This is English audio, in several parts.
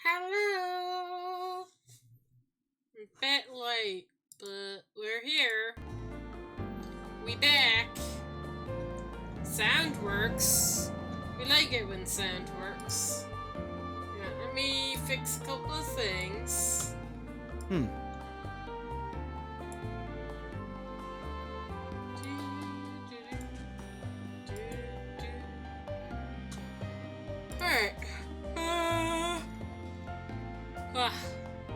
Hello! A bit late, but we're here. We back. Sound works. We like it when sound works. Yeah, let me fix a couple of things. Alright.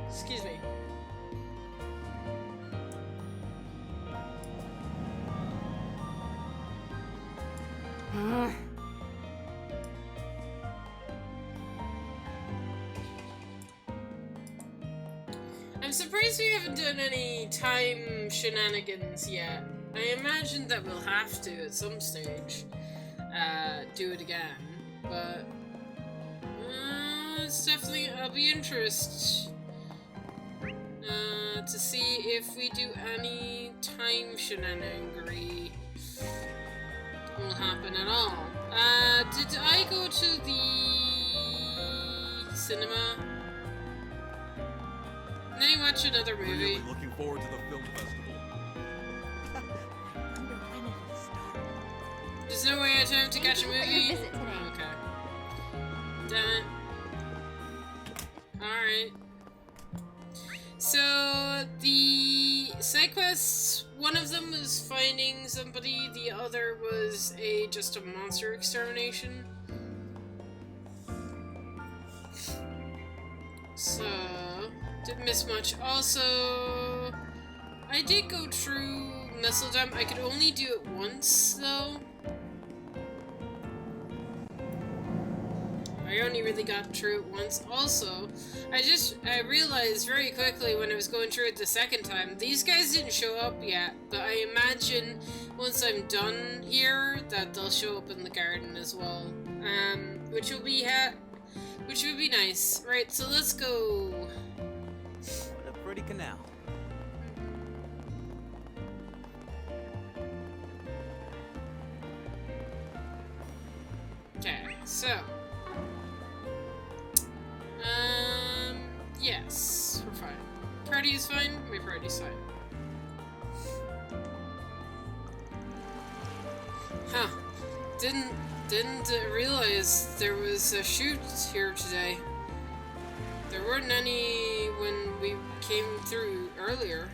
Excuse me. I'm surprised we haven't done any time shenanigans yet. I imagine that we'll have to at some stage do it again, but it's definitely, I'll be interested to see if we do any time shenanigery will happen at all. Did I go to the cinema? And then I watch another movie. Really looking forward to the film festival. There's no way I have time to catch a movie? Visit today. Oh, okay. Damn it. Alright. So, the side quests, one of them was finding somebody, the other was just a monster extermination. So, didn't miss much. Also, I did go through Missile Dam. I could only do it once, though. I only really got through it once. Also, I realized very quickly when I was going through it the second time, these guys didn't show up yet, but I imagine once I'm done here that they'll show up in the garden as well. Which will be nice. Right, so let's go. What a pretty canal. Okay, so yes, we're fine. Party is fine. My party's fine. Huh. Didn't realize there was a shoot here today. There weren't any when we came through earlier.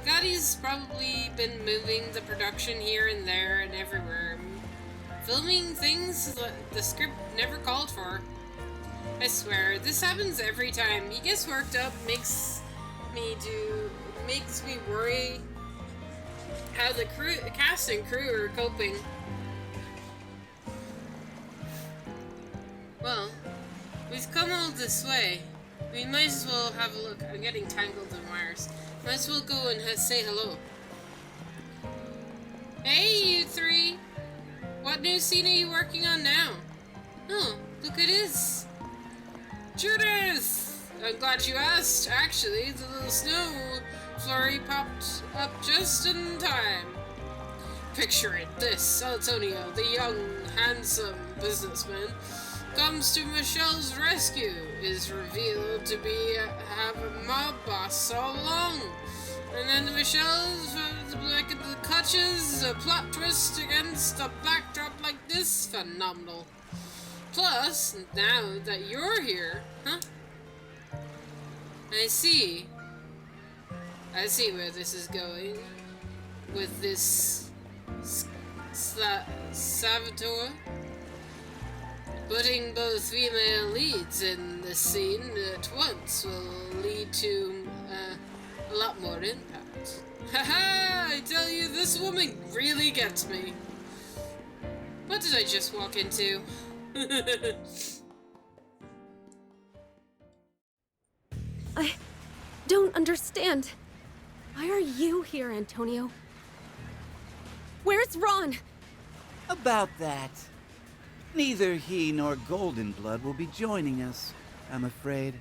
Gotti's probably been moving the production here and there and everywhere. Filming things the script never called for. I swear, this happens every time. He gets worked up, makes me worry how the cast and crew are coping. Well, we've come all this way. We might as well have a look. I'm getting tangled in wires. Might as well go and say hello. Hey, you three! What new scene are you working on now? Oh, look at this! Judith! I'm glad you asked. Actually, the little snow flurry popped up just in time. Picture it, this Antonio, the young, handsome businessman, comes to Michelle's rescue, is revealed to have a mob boss all along. And then Michelle's like the clutches, a plot twist against a backdrop like this, phenomenal. Plus, now that you're here, huh? I see where this is going. With this Salvatore. Putting both female leads in this scene at once will lead to a lot more impact. Haha! I tell you, this woman really gets me. What did I just walk into? I don't understand. Why are you here, Antonio? Where's Ron? About that. Neither he nor Golden Blood will be joining us, I'm afraid.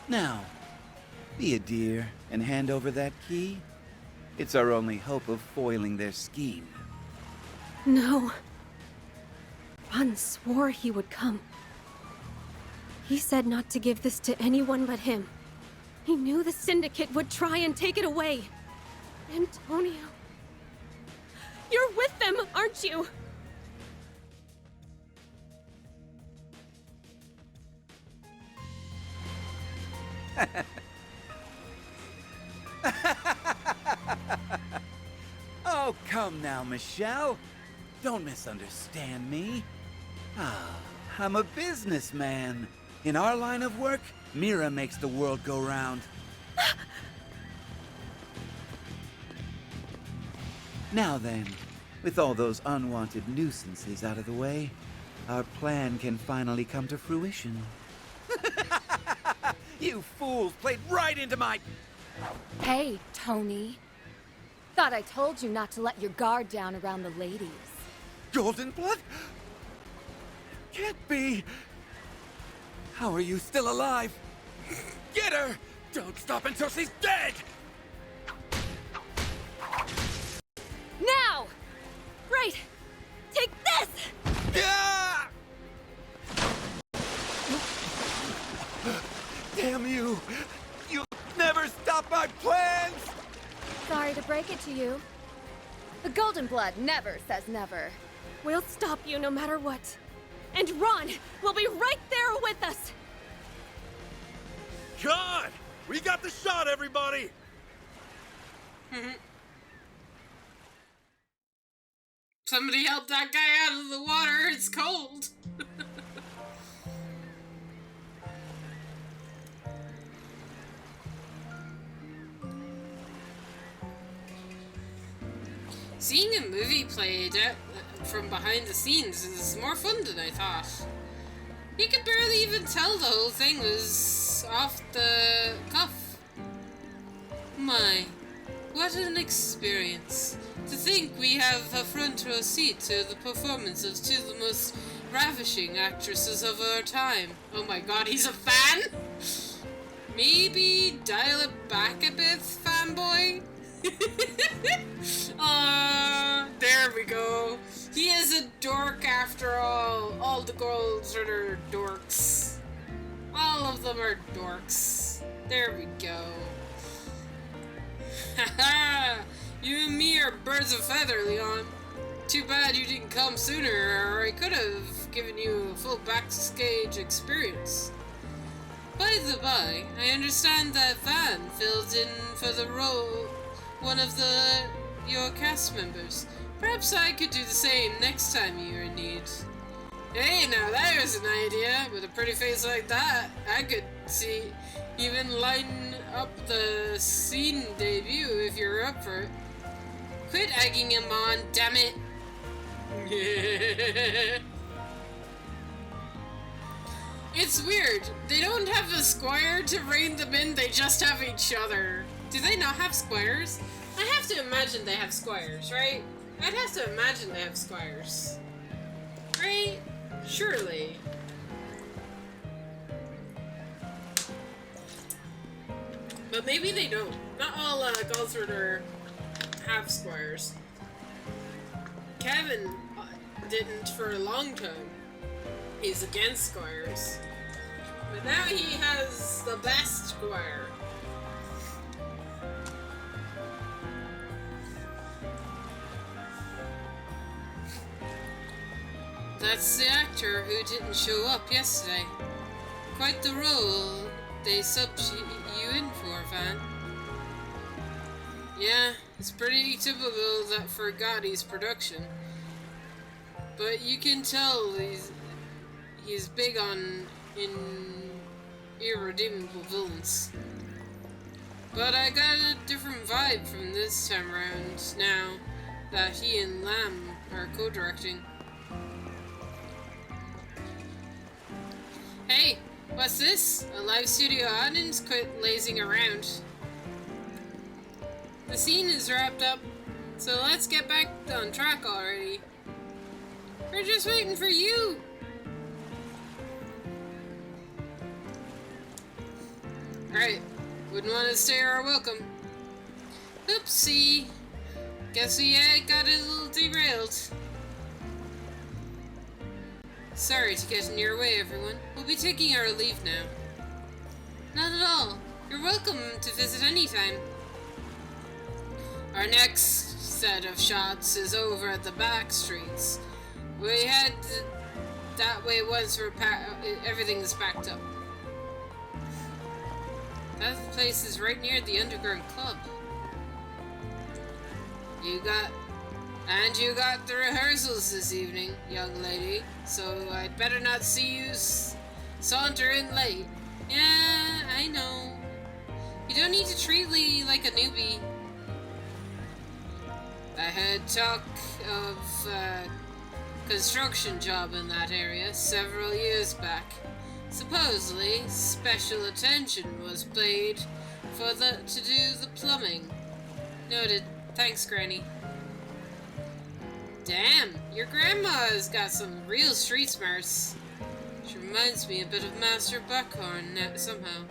Now, be a dear and hand over that key. It's our only hope of foiling their scheme. No. Ron swore he would come. He said not to give this to anyone but him. He knew the Syndicate would try and take it away. Antonio. You're with them, aren't you? Oh, come now, Michelle. Don't misunderstand me. I'm a businessman. In our line of work, Mira makes the world go round. Now then, with all those unwanted nuisances out of the way, our plan can finally come to fruition. You fools played right into my... Hey, Tony. Thought I told you not to let your guard down around the ladies. Golden blood? Can't be. How are you still alive? Get her! Don't stop until she's dead! Now! Right! Take this! Yeah! Damn you! You'll never stop my plans! Sorry to break it to you. The Golden Blood never says never. We'll stop you no matter what. And Ron will be right there with us! God! We got the shot, everybody! Somebody help that guy out of the water, it's cold! Seeing a movie played out from behind the scenes is more fun than I thought. You could barely even tell the whole thing was off the cuff. My, what an experience. To think we have a front row seat to the performance of two of the most ravishing actresses of our time. Oh my god, he's a fan? Maybe dial it back a bit, fanboy? There we go. He is a dork after all. All the girls are dorks. All of them are dorks. There we go. Haha! You and me are birds of feather, Leon. Too bad you didn't come sooner, or I could have given you a full backstage experience. By the by, I understand that Van filled in for the role one of your cast members. Perhaps I could do the same next time you're in need. Hey, now there's an idea. With a pretty face like that, I could see even line up the scene debut if you're up for it. Quit egging him on, damn it. It's weird. They don't have a squire to rein them in, they just have each other. Do they not have squires? I have to imagine they have squires, right? I'd have to imagine they have squires. Right? Surely. But maybe they don't. Not all Gulsritter have squires. Kevin didn't for a long time. He's against squires. But now he has the best squire. That's the actor who didn't show up yesterday. Quite the role they subbed you in for, Van. Yeah, it's pretty typical that for Gotti's production. But you can tell he's big on irredeemable villains. But I got a different vibe from this time around now that he and Lamb are co-directing. Hey, what's this? A live studio audience? Quit lazing around. The scene is wrapped up, so let's get back on track already. We're just waiting for you! Alright, wouldn't want to stay our welcome. Oopsie. Guess we got a little derailed. Sorry to get in your way, everyone. We'll be taking our leave now. Not at all. You're welcome to visit anytime. Our next set of shots is over at the back streets. We head that way once everything's packed up. That place is right near the underground club. You got the rehearsals this evening, young lady, so I'd better not see you saunter in late. Yeah, I know. You don't need to treat Lee like a newbie. I had talk of construction job in that area several years back. Supposedly, special attention was paid to do the plumbing. Noted. Thanks, Granny. Damn, your grandma's got some real street smarts. She reminds me a bit of Master Buckhorn somehow.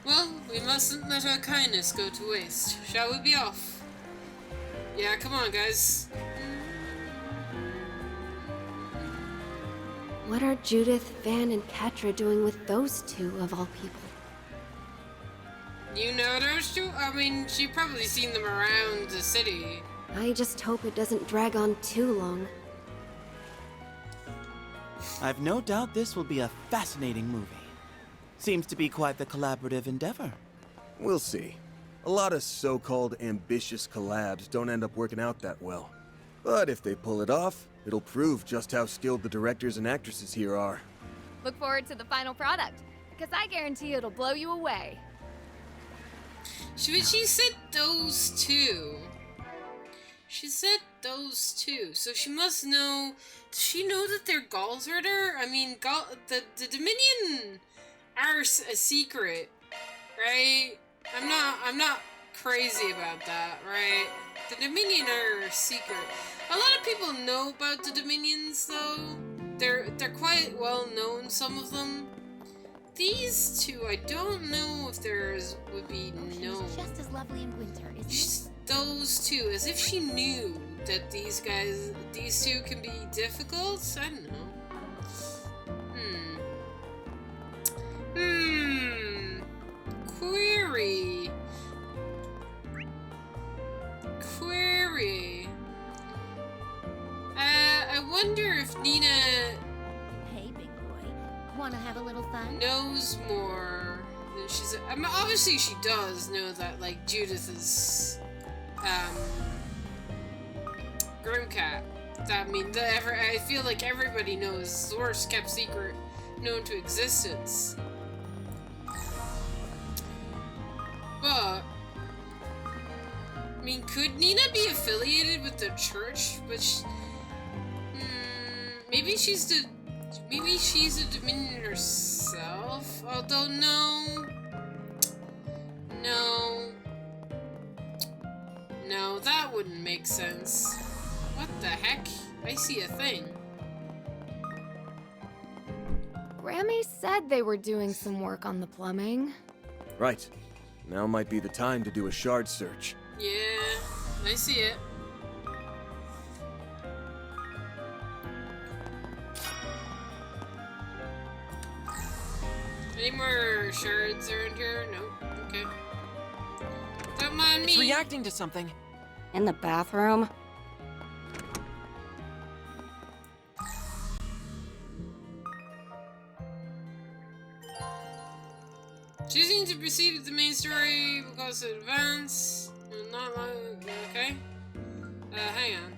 Well, we mustn't let our kindness go to waste. Shall we be off? Yeah, come on, guys. What are Judith, Van, and Catra doing with those two, of all people? You know those two? I mean, she probably seen them around the city. I just hope it doesn't drag on too long. I've no doubt this will be a fascinating movie. Seems to be quite the collaborative endeavor. We'll see. A lot of so-called ambitious collabs don't end up working out that well. But if they pull it off, it'll prove just how skilled the directors and actresses here are. Look forward to the final product, because I guarantee it'll blow you away. She said those two. She said those two, so she must know. Does she know that they're Galsritter? I mean, the Dominion are a secret, right? I'm not crazy about that, right? The Dominion are a secret. A lot of people know about the Dominions, though. They're quite well known, some of them. These two, I don't know if theirs would be known. She's just as lovely in winter, isn't it? Those two, as if she knew that these two can be difficult? I don't know. Query. I wonder if Nina Hey, big boy. Wanna have a little fun? knows more than she's. I mean, obviously she does know that, like, Judith is, Grimcat. I mean, I feel like everybody knows. It's the worst kept secret known to existence. But, I mean, could Nina be affiliated with the church? But maybe she's a Dominion herself. Although no, that wouldn't make sense. What the heck? I see a thing. Grammy said they were doing some work on the plumbing. Right. Now might be the time to do a shard search. Yeah, I see it. Any more shards around here? No. Okay. Don't mind It's me. reacting to something. In the bathroom? Choosing to proceed with the main story will cause to advance. Not like. Okay. Hang on.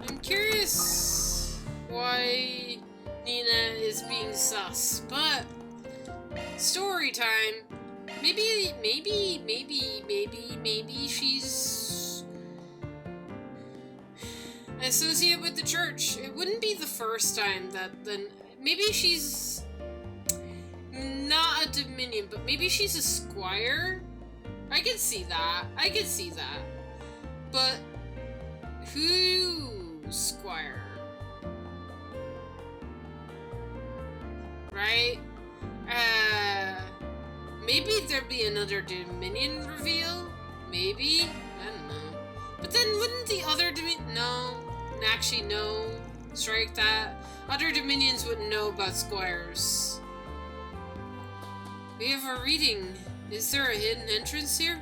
I'm curious why Nina is being sus, but story time. Maybe she's associated with the church. It wouldn't be the first time that then. Maybe she's not a Dominion, but maybe she's a squire. I could see that. But who squire? right? Maybe there'd be another Dominion reveal? Maybe? I don't know. But then wouldn't the other Dominion... No. Actually, no. Strike that. Other Dominions wouldn't know about Squires. We have a reading. Is there a hidden entrance here?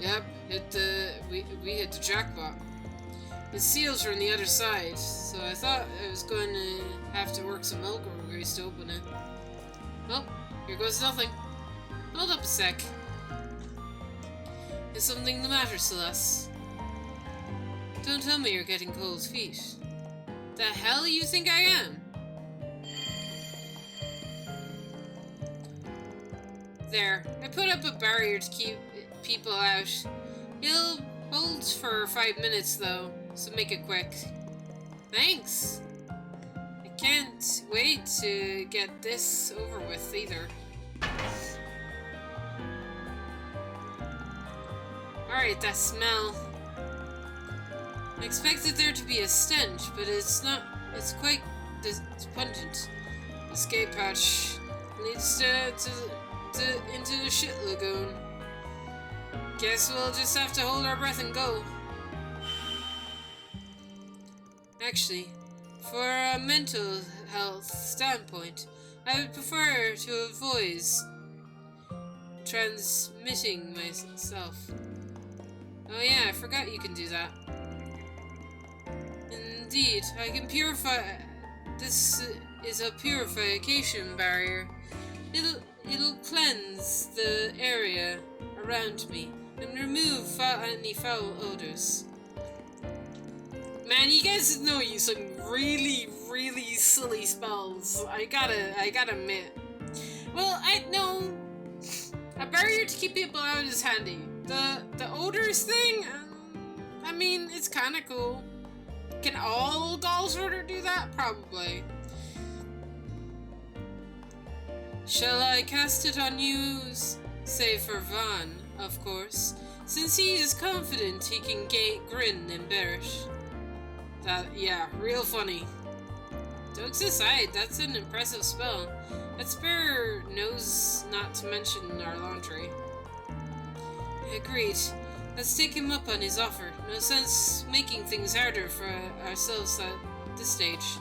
Yep. We hit the jackpot. The seals are on the other side, so I thought I was going to have to work some Elgor to open it. Well, here goes nothing. Hold up a sec. Is something the matter, Celeste? Don't tell me you're getting cold feet. The hell you think I am? There. I put up a barrier to keep people out. It'll hold for 5 minutes though, so make it quick. Thanks. I can't wait to get this over with either. Alright, that smell. I expected there to be a stench, but it's not. It's quite pungent. Escape hatch leads into the shit lagoon. Guess we'll just have to hold our breath and go. Actually, for a mental health standpoint, I would prefer to avoid transmitting myself. Oh yeah, I forgot you can do that. Indeed, I can purify. This is a purification barrier. It'll cleanse the area around me and remove any foul odors. Man, you guys know you some really, really silly spells. I gotta admit. Well, I know a barrier to keep people out is handy. The odors thing, I mean, it's kind of cool. Can all Gallsworder do that? Probably. Shall I cast it on you? Save for Vaughn, of course, since he is confident he can grin and bearish. Yeah, real funny. Jokes aside, that's an impressive spell. That spare knows not to mention our laundry. Agreed. Let's take him up on his offer. No sense making things harder for ourselves at this stage.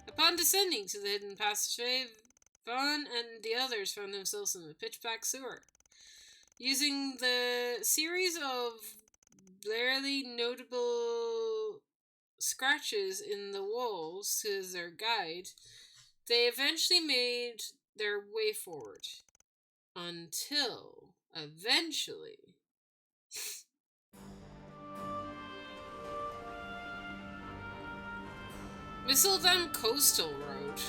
Upon descending to the hidden passageway, Vaughn and the others found themselves in a pitch-black sewer. Using the series of barely notable scratches in the walls as their guide, they eventually made their way forward. Until, eventually... Whistledam Coastal Road.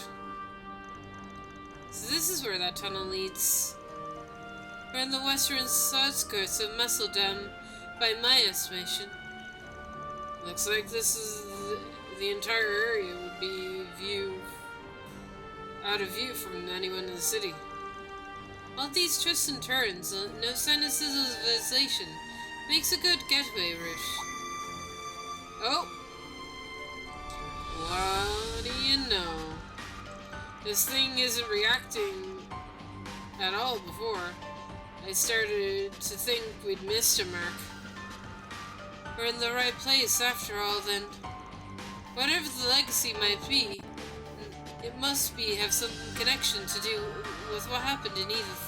So this is where that tunnel leads. We're in the western outskirts of Whistledam, by my estimation. Looks like this is the entire area would be out of view from anyone in the city. All these twists and turns, no sign of civilization, makes a good getaway route. Oh! What do you know? This thing isn't reacting at all before. I started to think we'd missed a mark. We're in the right place after all then. Whatever the legacy might be, it must have some connection to do with what happened in Edith.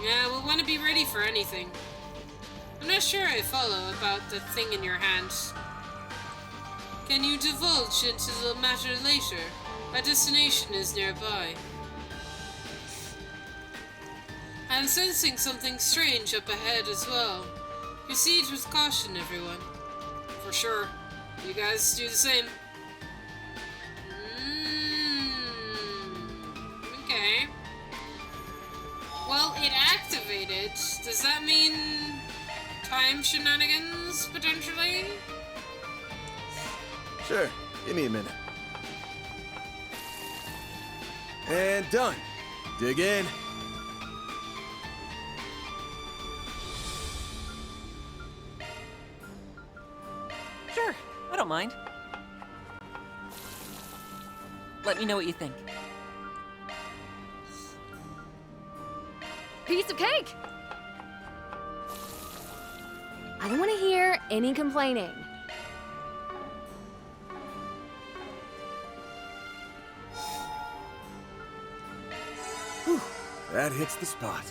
Yeah, we'll want to be ready for anything. I'm not sure I follow about the thing in your hand. Can you divulge into the matter later? Our destination is nearby. I'm sensing something strange up ahead as well. Proceed with caution, everyone. For sure. You guys do the same. Okay. Well, it activated. Does that mean time shenanigans, potentially? Sure, give me a minute. And done. Dig in. Sure, I don't mind. Let me know what you think. Piece of cake! I don't want to hear any complaining. Whew, that hits the spot.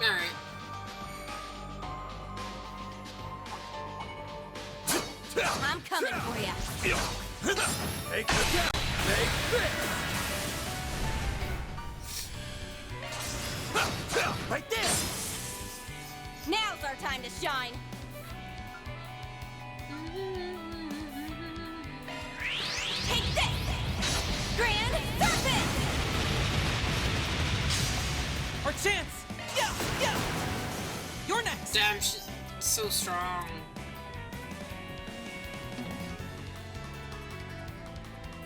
Alright. I'm coming for you. Take this! Take this! Right there! Now's our time to shine. Take this! Grand Serpent! Our chance! Yeah! Yeah! You're next! Damn, she's so strong.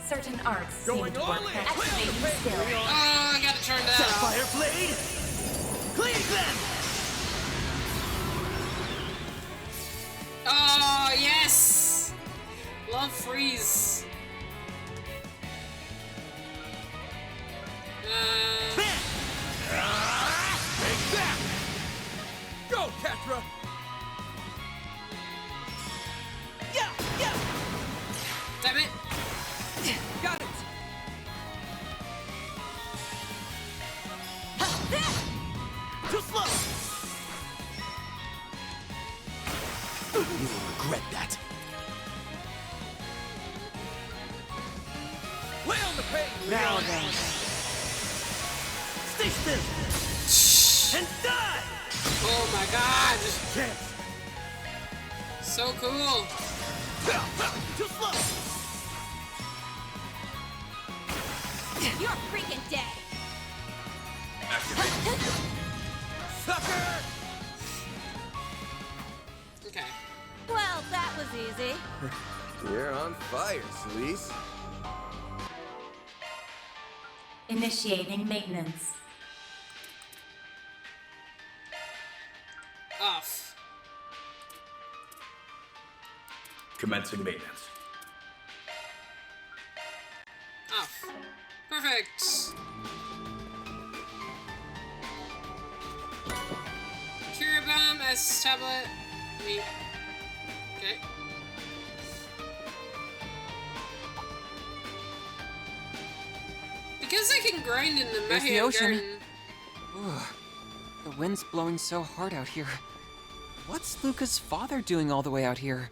Certain arts seem Going to all work in. best. Clear the path. Still. Oh, I gotta turn that off. Sapphire Blade! Cleave them! Oh, yes! Love freeze. Take that! Go, Catra! Yeah! Yeah! Damn it. Got it! Too slow! You will regret that. Lay on the page! Now then. Stay still! And die! Oh my god. Chance! So cool. Too slow! You're freaking dead. Sucker! Okay. Well, that was easy. You're on fire, Celise. Initiating maintenance. Off. Commencing maintenance. Off. Perfect. Kiribam, S tablet. Me. Okay. Because I can grind in the There's the Mahia ocean. Garden. Ugh. The wind's blowing so hard out here. What's Luca's father doing all the way out here?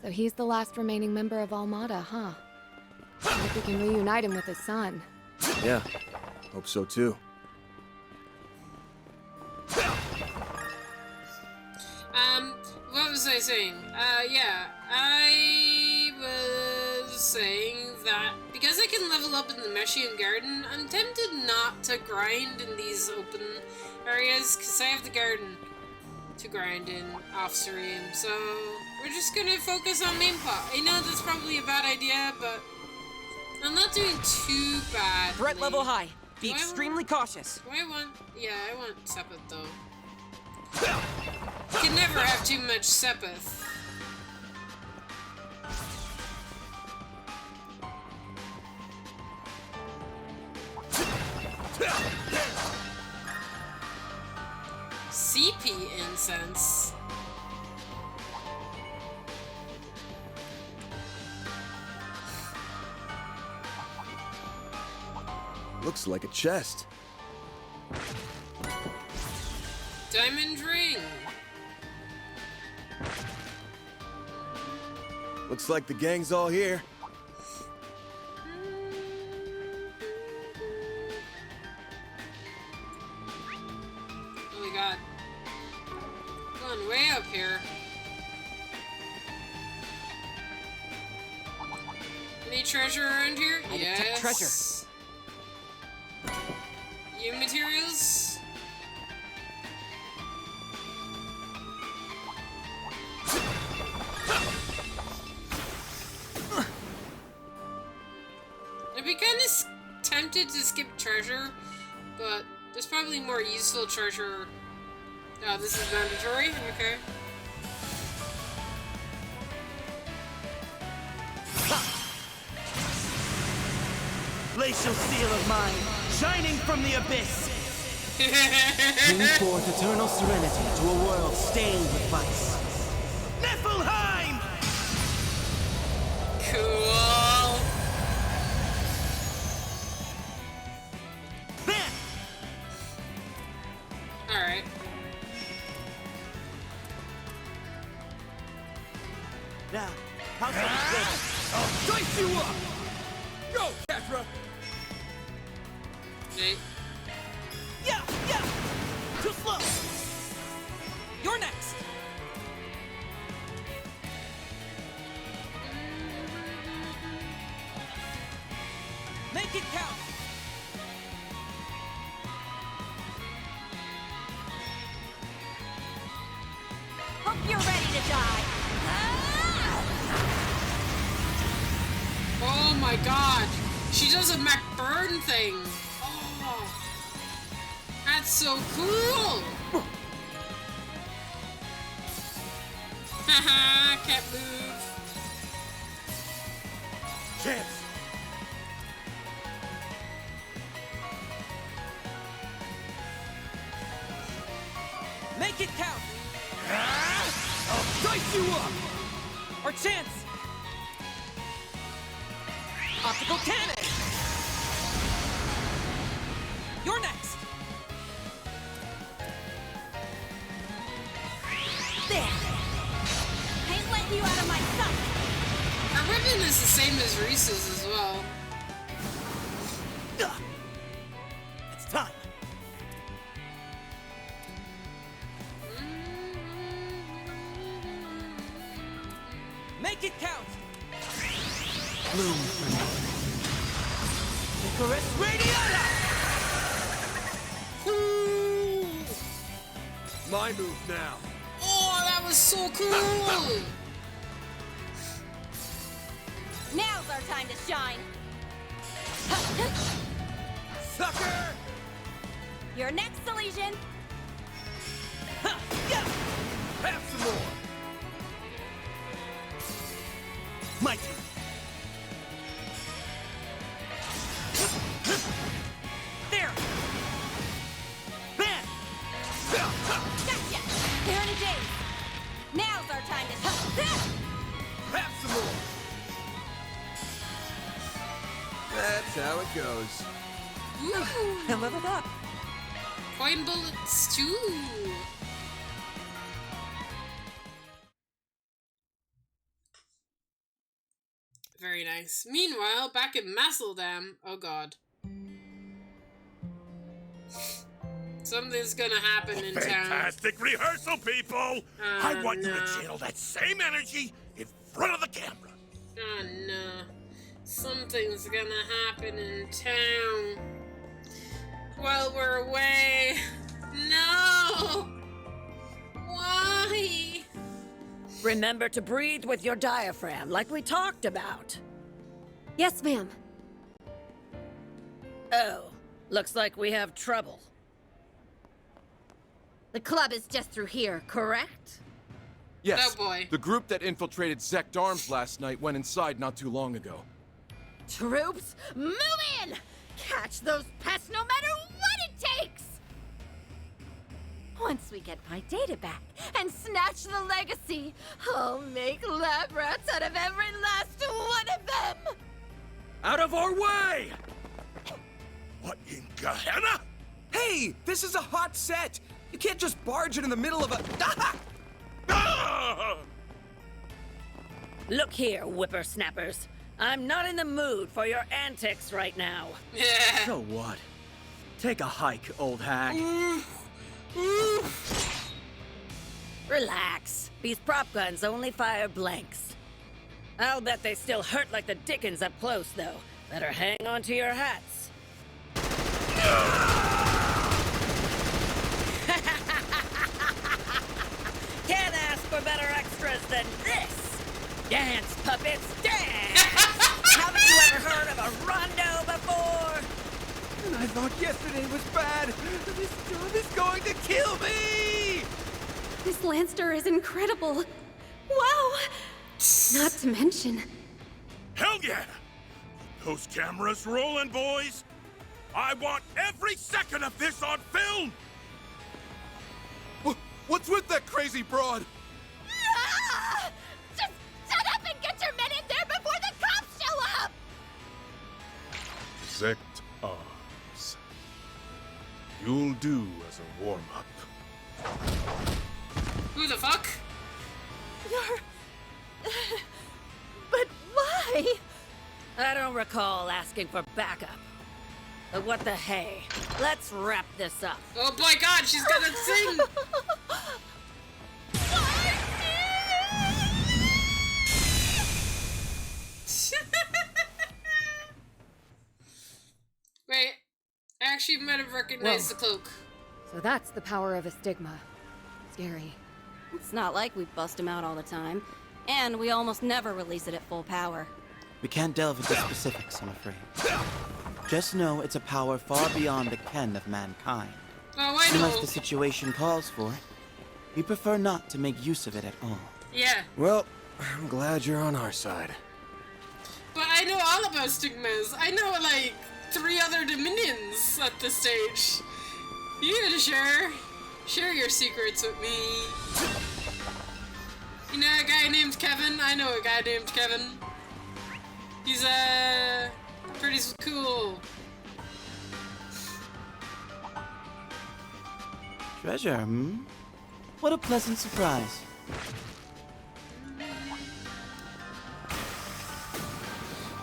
So he's the last remaining member of Almada, huh? I hope we can reunite him with his son. Yeah, hope so too. What was I saying? Yeah, I was saying that because I can level up in the Meshian Garden, I'm tempted not to grind in these open areas, because I have the garden to grind in off-stream, so we're just gonna focus on main plot. I know that's probably a bad idea, but I'm not doing too bad. Threat level high. Be Do I extremely cautious. Do I want... Yeah, I want Sepith, though. You can never have too much Sepith. CP incense. Looks like a chest. Diamond ring. Looks like the gang's all here. Oh my god. Going way up here. Any treasure around here? I detect treasure. Game materials? I'd be kind of tempted to skip treasure, but there's probably more useful treasure. Oh, this is mandatory? Okay. Glacial steel of mine, shining from the abyss. Bring forth eternal serenity to a world stained with vice. Niflheim! Cool. There! Alright. Now, how's that? I'll dice you up! Go, Tetra! Nate. Yeah! Too slow! You're next! Make it count! Hope you're ready to die. Oh my god! She does a McBurn thing! Oh! That's so cool! Haha, can't move. Chance! Make it count! I'll dice you up! Our chance! Optical cannon! You're next! There. Ain't letting you out of my sight. Her ribbon is the same as Reese's as well. It's time! Make it count! Bloom for me. Icarus Radiata! Cool! My move now. Oh, that was so cool! Now's our time to shine. Sucker! You're next, Elysian. Have some more! My turn! There! Bam! Gotcha. Here in a daze. Now's our time to Have some more! That's how it goes. Ooh, I leveled up! coin bullets too! Very nice. Meanwhile, back in Masseldam, oh god. Something's gonna happen in town. Fantastic rehearsal, people! I want you no. to channel that same energy in front of the camera. Oh no. Something's gonna happen in town. While we're away. No! Why? Remember to breathe with your diaphragm, like we talked about. Yes, ma'am. Oh, looks like we have trouble. The club is just through here, correct? Yes. Oh boy. The group that infiltrated Zect Arms last night went inside not too long ago. Troops, move in! Catch those pests no matter what it takes! Once we get my data back and snatch the legacy, I'll make lab rats out of every last one of them! Out of our way! What in Gehenna? Hey, this is a hot set! You can't just barge it in the middle of a... Ah! Look here, whippersnappers. I'm not in the mood for your antics right now. Yeah. So what? Take a hike, old hag. Relax. These prop guns only fire blanks. I'll bet they still hurt like the dickens up close, though. Better hang on to your hats. for better extras than this. Dance, puppets, dance! Haven't you ever heard of a rondo before? And I thought yesterday was bad. This job is going to kill me! This Lancer is incredible. Wow! Not to mention, Hell yeah! Those cameras rolling, boys! I want every second of this on film! What's with that crazy broad? Ah! Just shut up and get your men in there before the cops show up! Zect Arms. You'll do as a warm-up. Who the fuck? You're... But why? I don't recall asking for backup. But what the hey? Let's wrap this up. Oh my god, she's gonna sing! Wait, I actually might have recognized the cloak. So that's the power of a stigma. Scary. It's not like we bust him out all the time. And we almost never release it at full power. We can't delve into specifics, I'm afraid. Just know it's a power far beyond the ken of mankind. Oh, I Unless know. the situation calls for it, we prefer not to make use of it at all. Yeah, Well, I'm glad you're on our side. but I know all about stigmas. I know like 3 other dominions at this stage. You gotta share your secrets with me. You know a guy named Kevin? I know a guy named Kevin. He's pretty cool. Treasure, hmm? What a pleasant surprise.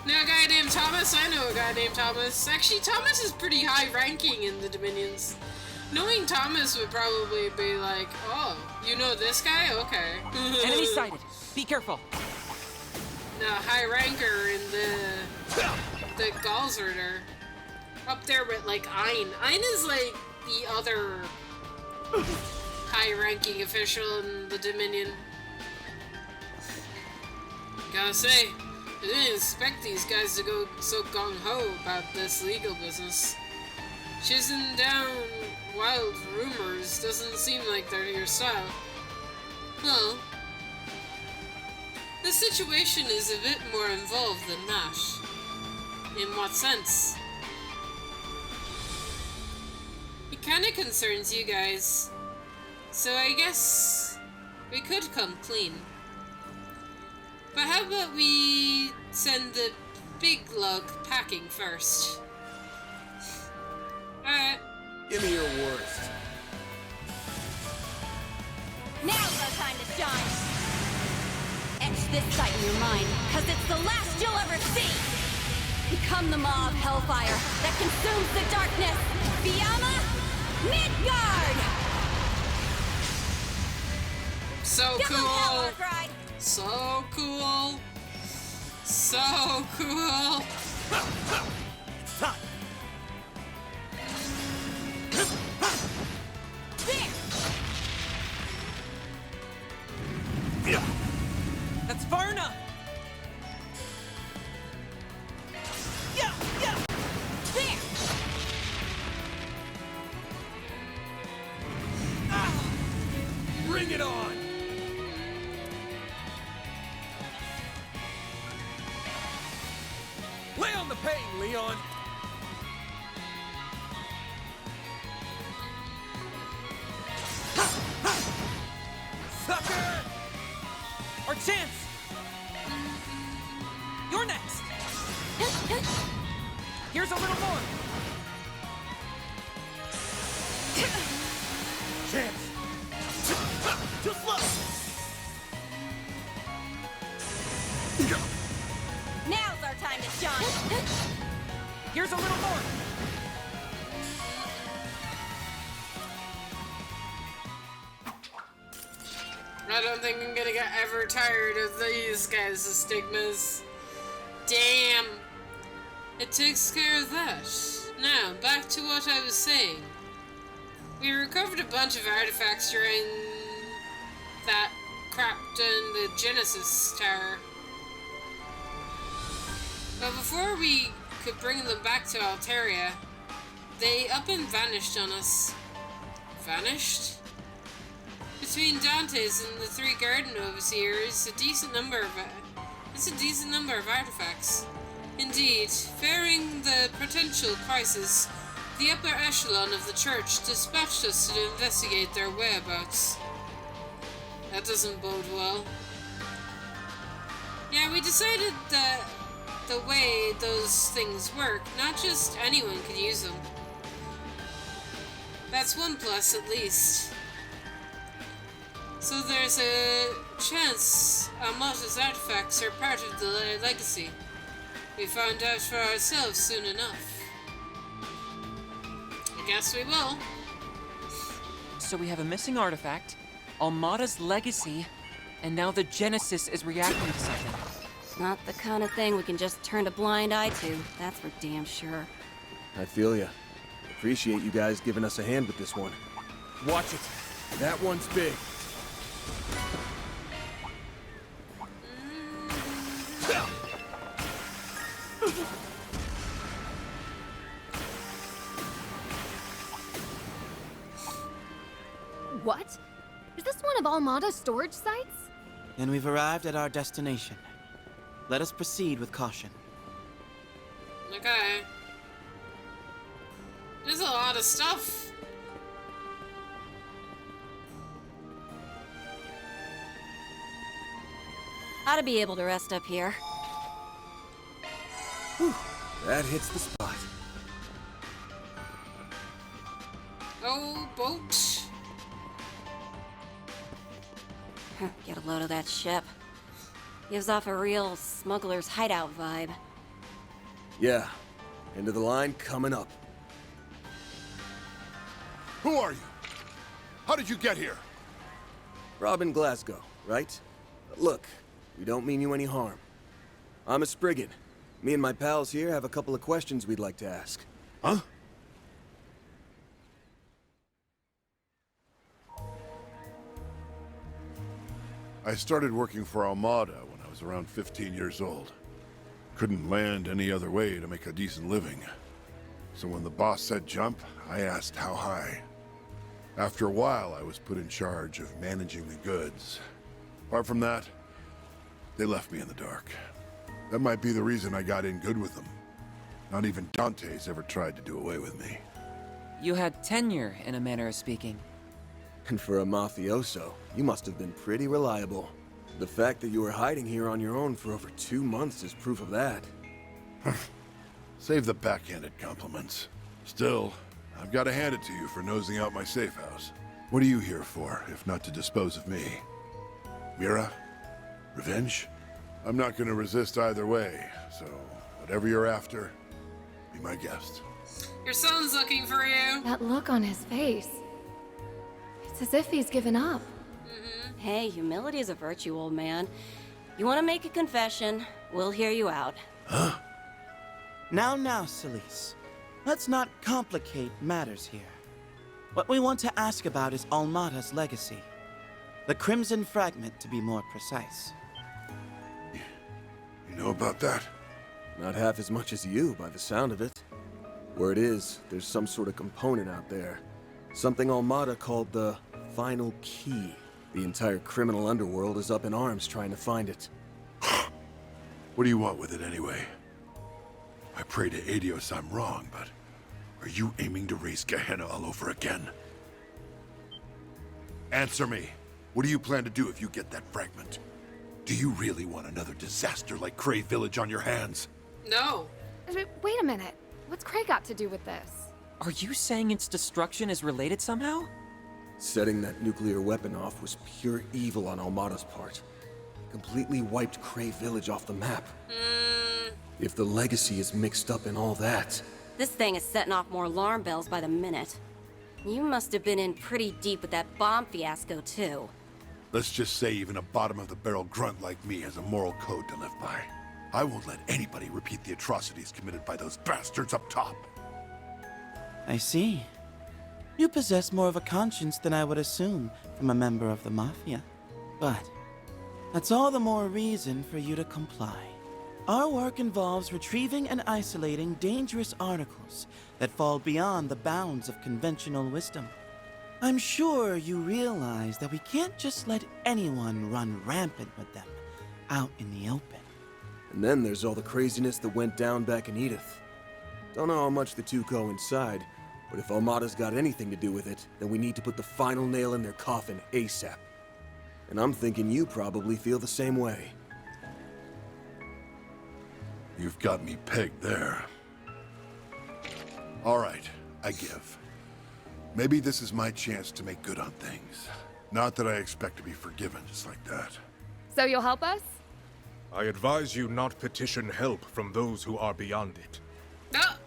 Know a guy named Thomas? I know a guy named Thomas. Actually, Thomas is pretty high ranking in the Dominions. Knowing Thomas would probably be like, oh, you know this guy? Okay. Enemy sighted. Be careful. No, high ranker in the Galzerder. Up there with like Ein. Ein is like the other high ranking official in the Dominion. Gotta say, I didn't expect these guys to go so gung-ho about this legal business. Chasing down wild rumors doesn't seem like they're your style. Well, the situation is a bit more involved than that. In what sense? It kinda concerns you guys. So I guess we could come clean. But how about we send the big lug packing first? Alright. Give me your worst. Now's our time to shine! Etch this sight in your mind, cause it's the last you'll ever see! Become the maw of hellfire that consumes the darkness! Fiamma Midgard! So Give 'em hell, cool! Arkwright! So cool! So cool! There! That's far enough. There! Bring it on! Lay on the pain, Leon! Sucker! Our chance. You're next. Here's a little more. Chance! Too slow! Now's our time to shine! Here's a little more. I don't think I'm gonna get ever tired of these guys' stigmas. Damn. It takes care of that. Now, back to what I was saying. We recovered a bunch of artifacts during that cracked down the Genesis Tower. But before we could bring them back to Alteria, they up and vanished on us. Vanished? Between Dante's and the three Garden Overseers, it's a decent number of artifacts. Indeed, fearing the potential crisis, the upper echelon of the church dispatched us to investigate their whereabouts. That doesn't bode well. Yeah, we decided that the way those things work, not just anyone could use them. That's one plus, at least. So there's a chance Almata's artifacts are part of the legacy. We found out for ourselves soon enough. I guess we will. So we have a missing artifact, Almata's legacy, and now the Genesis is reacting to something. Not the kind of thing we can just turn a blind eye to, that's for damn sure. I feel ya. Appreciate you guys giving us a hand with this one. Watch it. That one's big. What? Is this one of Almata's storage sites? And we've arrived at our destination. Let us proceed with caution. Okay. There's a lot of stuff. Ought to be able to rest up here. Whew, that hits the spot. Oh, boat. Get a load of that ship. Gives off a real smuggler's hideout vibe. Yeah. End of the line coming up. Who are you? How did you get here? Robin Glasgow, right? Look, we don't mean you any harm. I'm a Spriggan. Me and my pals here have a couple of questions we'd like to ask. Huh? I started working for Almada when I was around 15 years old. Couldn't land any other way to make a decent living. So when the boss said jump, I asked how high. After a while, I was put in charge of managing the goods. Apart from that, they left me in the dark. That might be the reason I got in good with them. Not even Dante's ever tried to do away with me. You had tenure, in a manner of speaking. And for a mafioso, you must have been pretty reliable. The fact that you were hiding here on your own for over 2 months is proof of that. Save the backhanded compliments. Still, I've got to hand it to you for nosing out my safe house. What are you here for, if not to dispose of me? Mira? Revenge? I'm not going to resist either way, so whatever you're after, be my guest. Your son's looking for you. That look on his face. It's as if he's given up. Hey, humility is a virtue, old man. You want to make a confession, we'll hear you out. Huh? Now, Celise. Let's not complicate matters here. What we want to ask about is Almata's legacy. The Crimson Fragment, to be more precise. You know about that? Not half as much as you, by the sound of it. Word is, there's some sort of component out there. Something Almata called the Final Key. The entire criminal underworld is up in arms trying to find it. What do you want with it anyway? I pray to Adios I'm wrong, but are you aiming to raise Gehenna all over again? Answer me. What do you plan to do if you get that fragment? Do you really want another disaster like Cray Village on your hands? No. Wait a minute. What's Cray got to do with this? Are you saying its destruction is related somehow? Setting that nuclear weapon off was pure evil on Almata's part. Completely wiped Cray Village off the map. If the legacy is mixed up in all that... This thing is setting off more alarm bells by the minute. You must have been in pretty deep with that bomb fiasco, too. Let's just say even a bottom-of-the-barrel grunt like me has a moral code to live by. I won't let anybody repeat the atrocities committed by those bastards up top. I see. You possess more of a conscience than I would assume from a member of the Mafia. But That's all the more reason for you to comply. Our work involves retrieving and isolating dangerous articles that fall beyond the bounds of conventional wisdom. I'm sure you realize that we can't just let anyone run rampant with them out in the open. And then there's all the craziness that went down back in Edith. Don't know how much the two coincide, but if Armada's got anything to do with it, then we need to put the final nail in their coffin ASAP. And I'm thinking you probably feel the same way. You've got me pegged there. All right, I give. Maybe this is my chance to make good on things. Not that I expect to be forgiven just like that. So you'll help us? I advise you not petition help from those who are beyond it. Ah!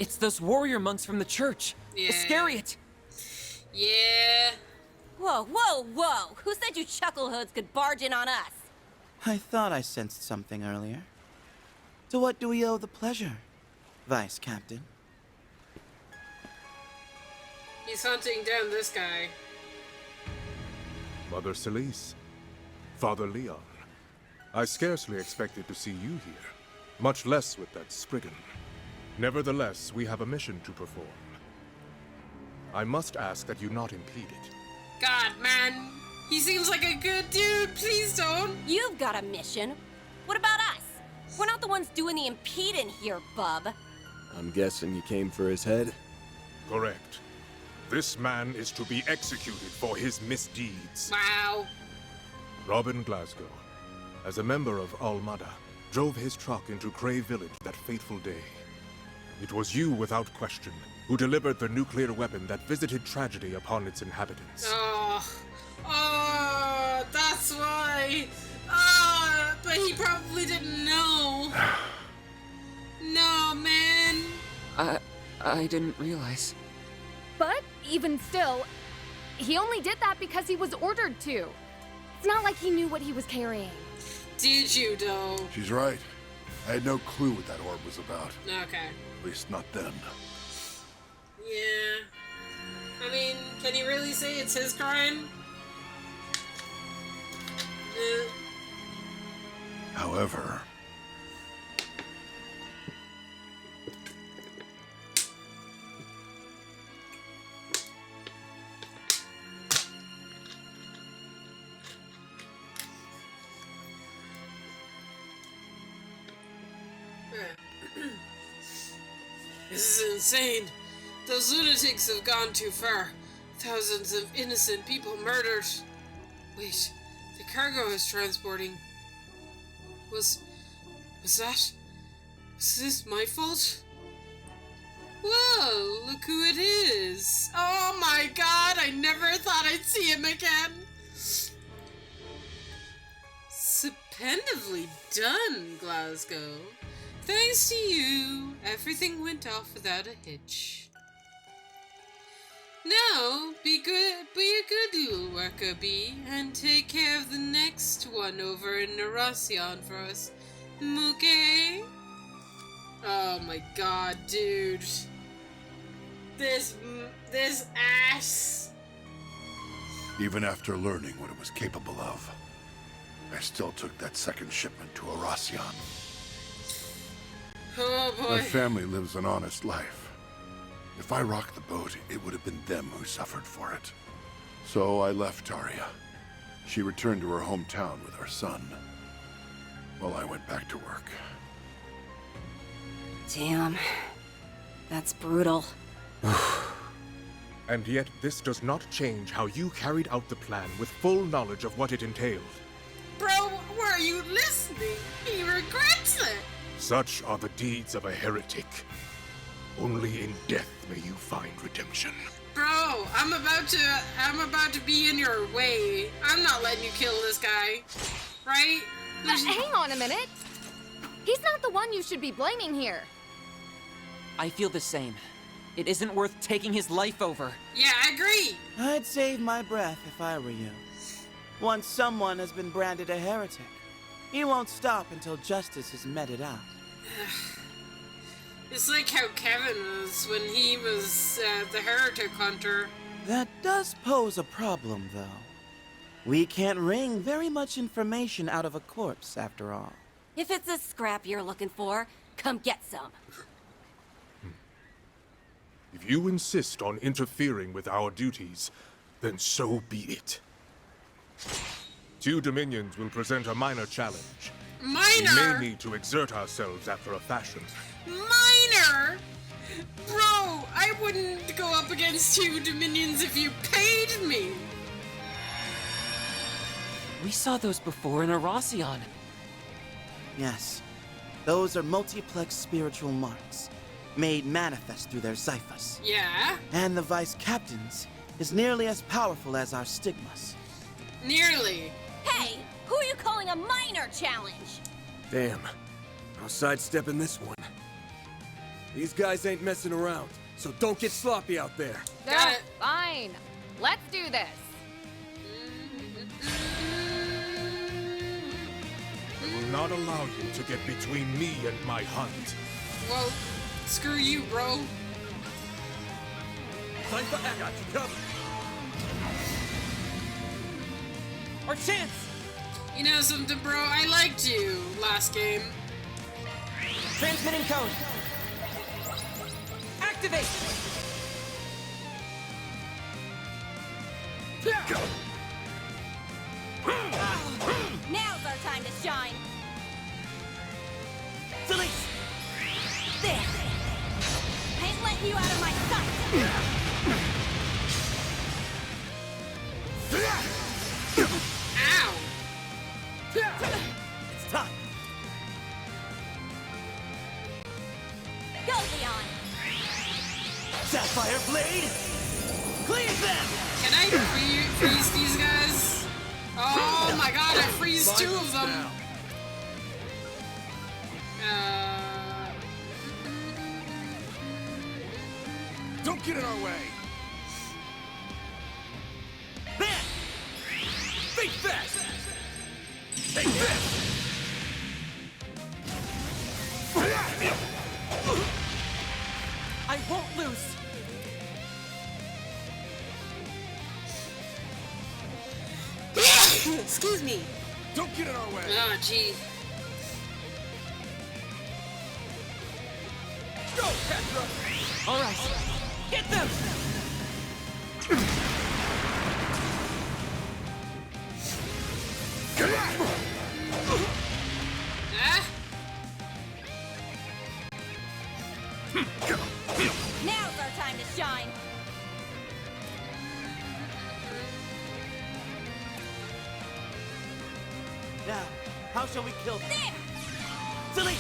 It's those warrior monks from the church. Yeah. Iscariot. Yeah. Whoa, whoa, whoa! Who said you chucklehoods could barge in on us? I thought I sensed something earlier. To what do we owe the pleasure, Vice Captain? He's hunting down this guy. Mother Celise, Father Leon, I scarcely expected to see you here, much less with that Spriggan. Nevertheless, we have a mission to perform. I must ask that you not impede it. God, man. He seems like a good dude. Please don't. You've got a mission. What about us? We're not the ones doing the impeding here, bub. I'm guessing you came for his head? Correct. This man is to be executed for his misdeeds. Wow. Robin Glasgow, as a member of Almada, drove his truck into Cray Village that fateful day. It was you, without question, who delivered the nuclear weapon that visited tragedy upon its inhabitants. Oh, that's why. But he probably didn't know. No, man. I didn't realize. But even still, he only did that because he was ordered to. It's not like he knew what he was carrying. Did you, though? She's right. I had no clue what that orb was about. Okay. At least not then. Yeah. I mean, can you really say it's his crime? However... This is insane. Those lunatics have gone too far. Thousands of innocent people murdered. Wait, the cargo is transporting. Was this my fault? Well, look who it is. Oh my god, I never thought I'd see him again. Stupendly done, Glasgow. Thanks to you, everything went off without a hitch. Now, be a good little worker, bee, and take care of the next one over in Narasian for us. Okay? Oh my god, dude. This ass. Even after learning what it was capable of, I still took that second shipment to Arasian. Oh boy. My family lives an honest life. If I rocked the boat, it would have been them who suffered for it. So I left Taria. She returned to her hometown with our son, while I went back to work. Damn. That's brutal. And yet, this does not change how you carried out the plan with full knowledge of what it entailed. Bro, were you listening? He regrets it. Such are the deeds of a heretic. Only in death may you find redemption. Bro, I'm about to be in your way. I'm not letting you kill this guy. Right? Hang on a minute. He's not the one you should be blaming here. I feel the same. It isn't worth taking his life over. Yeah, I agree. I'd save my breath if I were you. Once someone has been branded a heretic, he won't stop until justice has meted out. It's like how Kevin was when he was the heretic hunter. That does pose a problem, though. We can't wring very much information out of a corpse, after all. If it's a scrap you're looking for, come get some. If you insist on interfering with our duties, then so be it. Two Dominions will present a minor challenge. Minor? We may need to exert ourselves after a fashion. Minor? Bro, I wouldn't go up against two Dominions if you paid me. We saw those before in Arasion. Yes, those are multiplex spiritual marks, made manifest through their Xiphas. Yeah? And the Vice Captain's is nearly as powerful as our stigmas. Nearly. Hey, who are you calling a minor challenge? Damn. I'll sidestep in this one. These guys ain't messing around, so don't get sloppy out there. Got it. Fine. Let's do this. I will not allow you to get between me and my hunt. Well, screw you, bro. Got you covered. Our chance! You know something, bro? I liked you last game. Transmitting code. Activate! Now's our time to shine. Delete! There. I ain't letting you out of my sight. Ow! It's time! Go, Leon. Sapphire Blade! Cleave them! Can I freeze these guys? Oh my god, I freeze two of them! Don't get in our way! There! Think fast! Take this! I won't lose! Excuse me. Don't get in our way! Oh, gee. Go, Petra! All right, get them! Ah? Now's our time to shine. Now, how shall we kill them? There! Delete!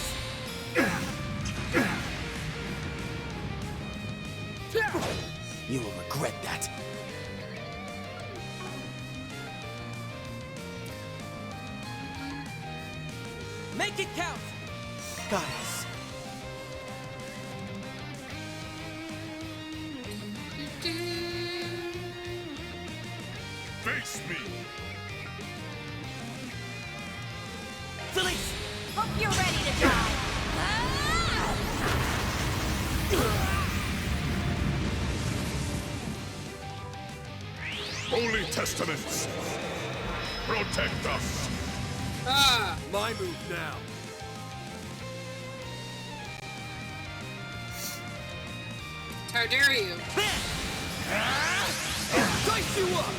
You will regret that. Make it count! Goddess. Face me! Delete! Hope you're ready to die. Holy Testaments! Protect us! Ah! My move now. How dare you? Dice you up!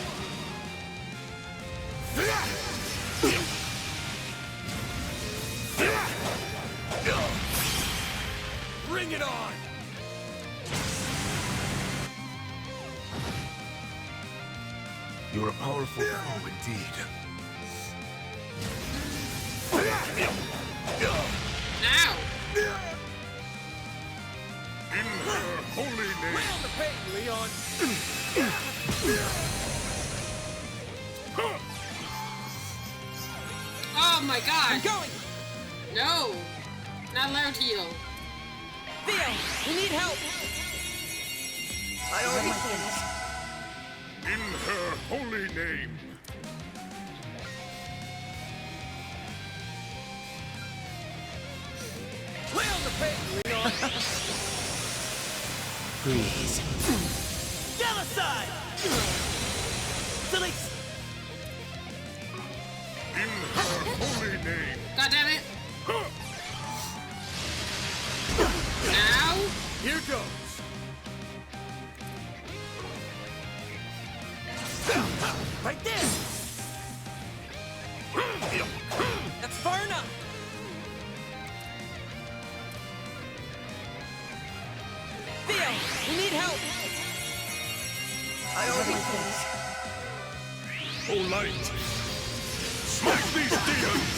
Bring it on! You're a powerful foe indeed. Now! In her holy name! Feel the pain, Leon! Oh my god! I'm going! No! Not allowed to heal. Theo, we need help! I already see this. In her holy name! Feel the pain, Leon! Freeze. Genocide! Delete! That's far enough! Theo, we need help! I already Oh, light! Smack these demons!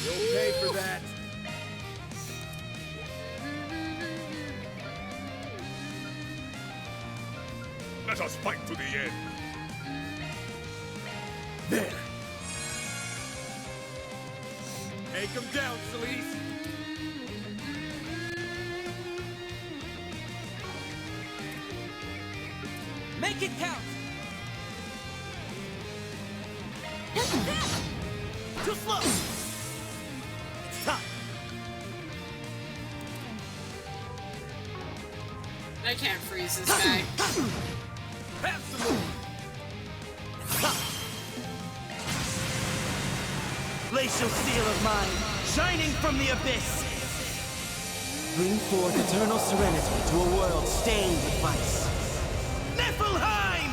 You'll pay for that. Let us fight to the end. There. Take him down, Celeste! Make it count! Too slow! It's time! I can't freeze this guy. Have some more! Glacial steel of mine, shining from the abyss! Bring forth eternal serenity to a world stained with vice. Niflheim!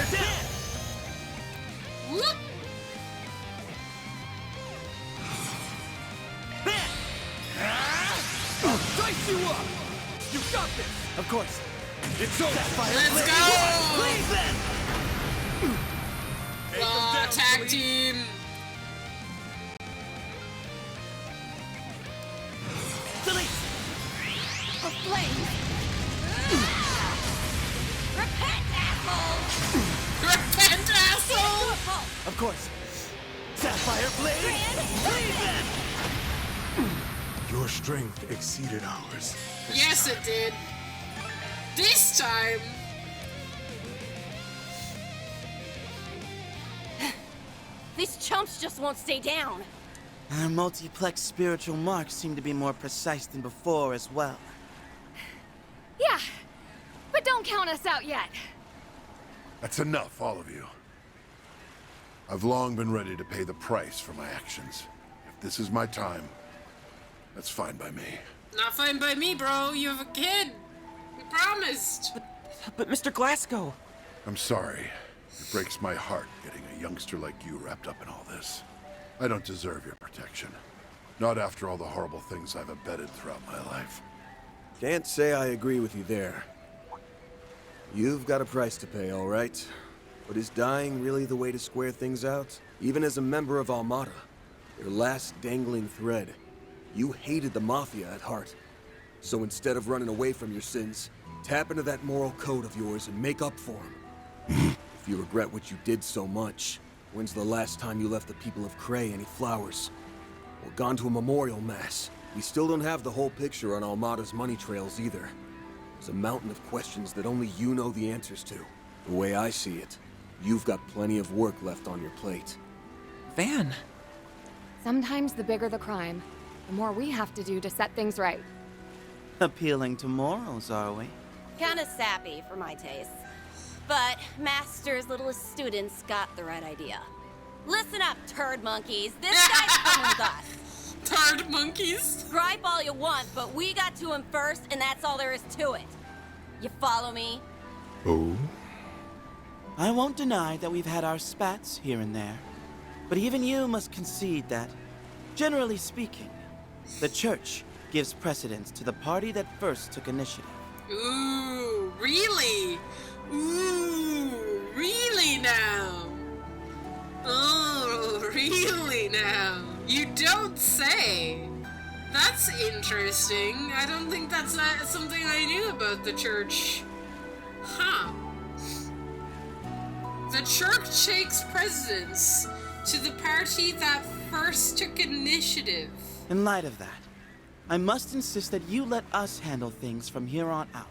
Attack! Whoop! I'll dice you up! You got this! Of course. It's over! Let's go! Please then! Tag team! Celeste! A flame! Repent, asshole! Repent, asshole! Of course. Sapphire blade! Please then! Your strength exceeded ours. Yes, it did. This time. These chumps just won't stay down. Our multiplex spiritual marks seem to be more precise than before as well. Yeah, but don't count us out yet. That's enough, all of you. I've long been ready to pay the price for my actions. If this is my time, that's fine by me. Not fine by me, bro. You have a kid. We promised. But Mr. Glasgow... I'm sorry. It breaks my heart getting a youngster like you wrapped up in all this. I don't deserve your protection. Not after all the horrible things I've abetted throughout my life. Can't say I agree with you there. You've got a price to pay, all right? But is dying really the way to square things out? Even as a member of Armada, your last dangling thread, you hated the Mafia at heart. So instead of running away from your sins, tap into that moral code of yours and make up for them. If you regret what you did so much, when's the last time you left the people of Cray any flowers? Or gone to a memorial mass? We still don't have the whole picture on Armada's money trails either. There's a mountain of questions that only you know the answers to. The way I see it, you've got plenty of work left on your plate. Van. Sometimes the bigger the crime, the more we have to do to set things right. Appealing to morals, are we? Kinda sappy for my taste. But Master's littlest students got the right idea. Listen up, turd monkeys. This guy's coming with us. Turd monkeys? Gripe all you want, but we got to him first, and that's all there is to it. You follow me? Oh? I won't deny that we've had our spats here and there. But even you must concede that, generally speaking, the Church gives precedence to the party that first took initiative. Ooh, really? Ooh, really now? Oh, really now? You don't say. That's interesting. I don't think that's something I knew about the Church. Huh. The Church takes precedence to the party that first took initiative. In light of that, I must insist that you let us handle things from here on out.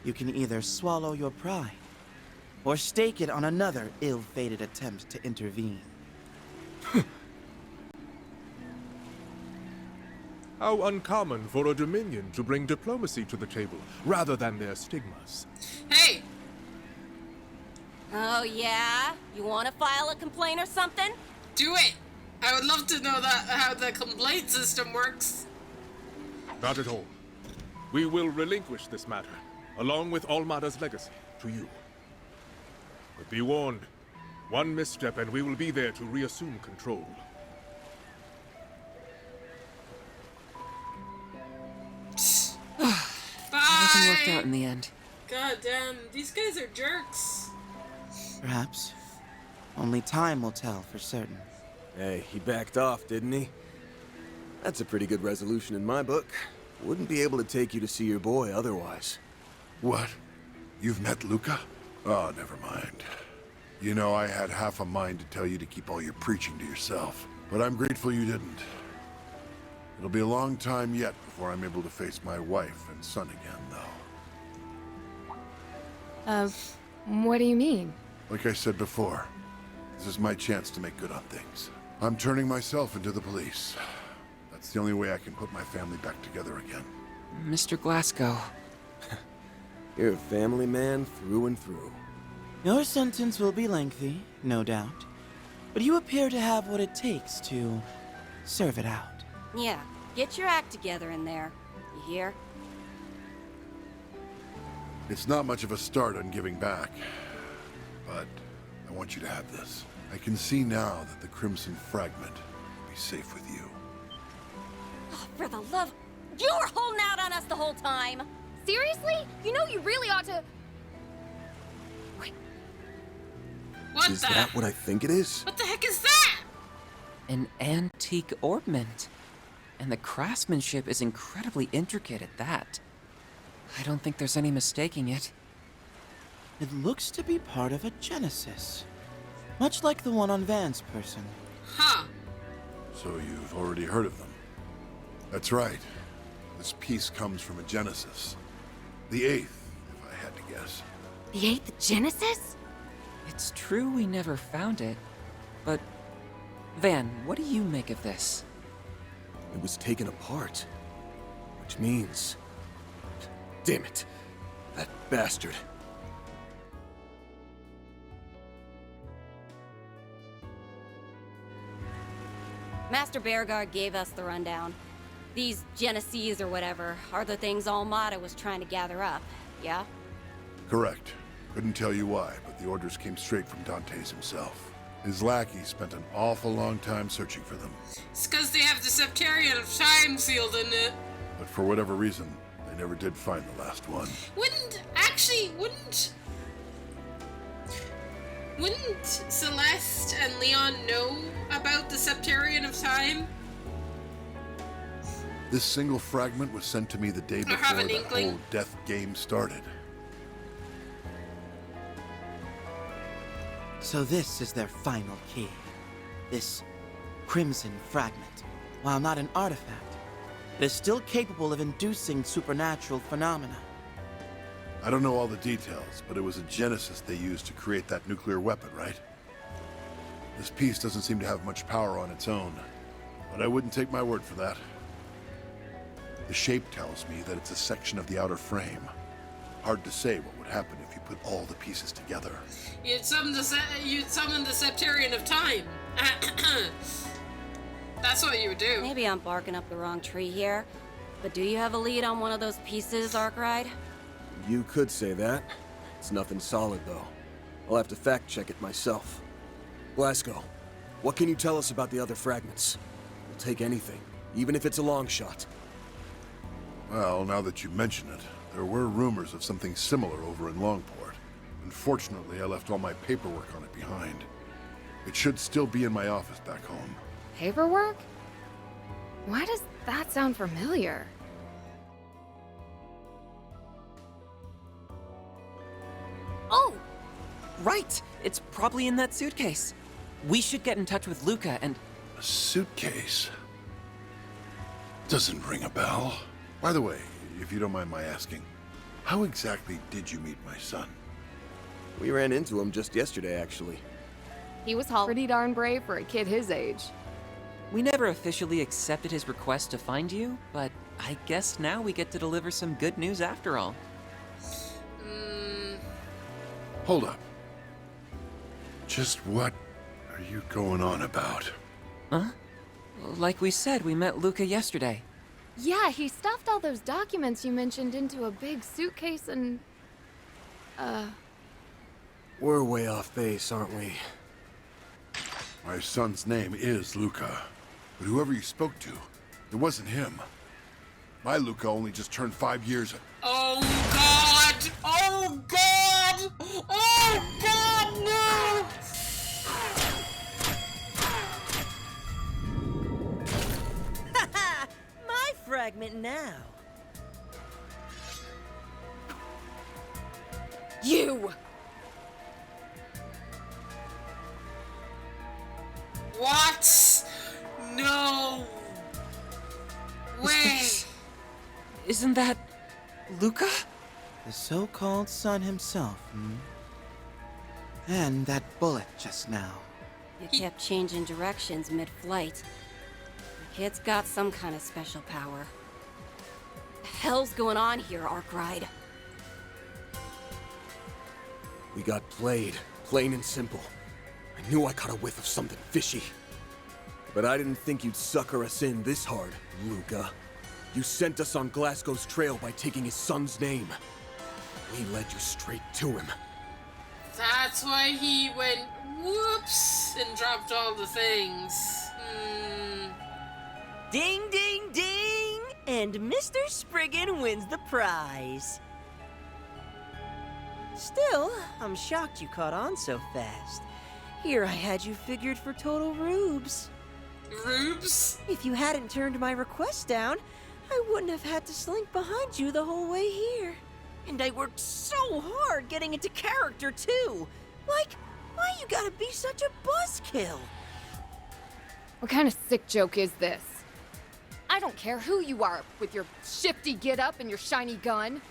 You can either swallow your pride, or stake it on another ill-fated attempt to intervene. How uncommon for a Dominion to bring diplomacy to the table, rather than their stigmas. Hey! Oh, yeah? You want to file a complaint or something? Do it! I would love to know how the complaint system works. Not at all. We will relinquish this matter, along with Almada's legacy, to you. But be warned, one misstep and we will be there to reassume control. Everything worked out in the end. God damn, these guys are jerks. Perhaps. Only time will tell for certain. Hey, he backed off, didn't he? That's a pretty good resolution in my book. Wouldn't be able to take you to see your boy otherwise. What? You've met Luca? Oh, never mind. You know, I had half a mind to tell you to keep all your preaching to yourself, but I'm grateful you didn't. It'll be a long time yet before I'm able to face my wife and son again, though. What do you mean? Like I said before, this is my chance to make good on things. I'm turning myself into the police. That's the only way I can put my family back together again. Mr. Glasgow. You're a family man through and through. Your sentence will be lengthy, no doubt. But you appear to have what it takes to serve it out. Yeah, get your act together in there. You hear? It's not much of a start on giving back, but I want you to have this. I can see now that the Crimson Fragment will be safe with you. Oh, for the love... You were holding out on us the whole time! Seriously? You know you really ought to... What Is the? that what I think it is? What the heck is that? An antique ornament. And the craftsmanship is incredibly intricate at that. I don't think there's any mistaking it. It looks to be part of a Genesis. Much like the one on Van's person. Huh. So you've already heard of them? That's right. This piece comes from a Genesis. The 8th, if I had to guess. The 8th Genesis? It's true we never found it, but... Van, what do you make of this? It was taken apart. Which means... Damn it. That bastard. Master Bearguard gave us the rundown. These Geneses or whatever are the things Almada was trying to gather up, yeah? Correct. Couldn't tell you why, but the orders came straight from Dante's himself. His lackey spent an awful long time searching for them. It's because they have the Septarian of Time sealed in it. But for whatever reason, they never did find the last one. Wouldn't Celeste and Leon know about the Septarian of Time? This single fragment was sent to me the day before that whole death game started. So this is their final key. This Crimson Fragment, while not an artifact, it is still capable of inducing supernatural phenomena. I don't know all the details, but it was a Genesis they used to create that nuclear weapon, right? This piece doesn't seem to have much power on its own, but I wouldn't take my word for that. The shape tells me that it's a section of the outer frame. Hard to say what would happen if you put all the pieces together. You'd summon the Septarian of Time. That's what you would do. Maybe I'm barking up the wrong tree here, but do you have a lead on one of those pieces, Arkwright? You could say that. It's nothing solid, though. I'll have to fact-check it myself. Glasgow, what can you tell us about the other fragments? We'll take anything, even if it's a long shot. Well, now that you mention it, there were rumors of something similar over in Longport. Unfortunately, I left all my paperwork on it behind. It should still be in my office back home. Paperwork? Why does that sound familiar? Oh! Right! It's probably in that suitcase. We should get in touch with Luca and... A suitcase? Doesn't ring a bell. By the way, if you don't mind my asking, how exactly did you meet my son? We ran into him just yesterday, actually. He was pretty darn brave for a kid his age. We never officially accepted his request to find you, but I guess now we get to deliver some good news after all. Hold up. Just what are you going on about? Huh? Like we said, we met Luca yesterday. Yeah, he stuffed all those documents you mentioned into a big suitcase and... We're way off base, aren't we? My son's name is Luca, but whoever you spoke to, it wasn't him. My Luca only just turned 5 years. Oh God! Oh God! Oh God! No! My fragment now. You! What? No! Wait! Isn't that Luca? The so-called son himself, hmm? And that bullet just now. You kept changing directions mid-flight. The kid's got some kind of special power. The hell's going on here, Arkwright? We got played, plain and simple. I knew I caught a whiff of something fishy. But I didn't think you'd sucker us in this hard, Luca. You sent us on Glasgow's trail by taking his son's name. We led you straight to him. That's why he went whoops and dropped all the things. Ding, ding, ding! And Mr. Spriggan wins the prize. Still, I'm shocked you caught on so fast. Here I had you figured for total rubes. Rubes? If you hadn't turned my request down, I wouldn't have had to slink behind you the whole way here. And I worked so hard getting into character, too. Like, why you gotta be such a buzzkill? What kind of sick joke is this? I don't care who you are with your shifty get-up and your shiny gun.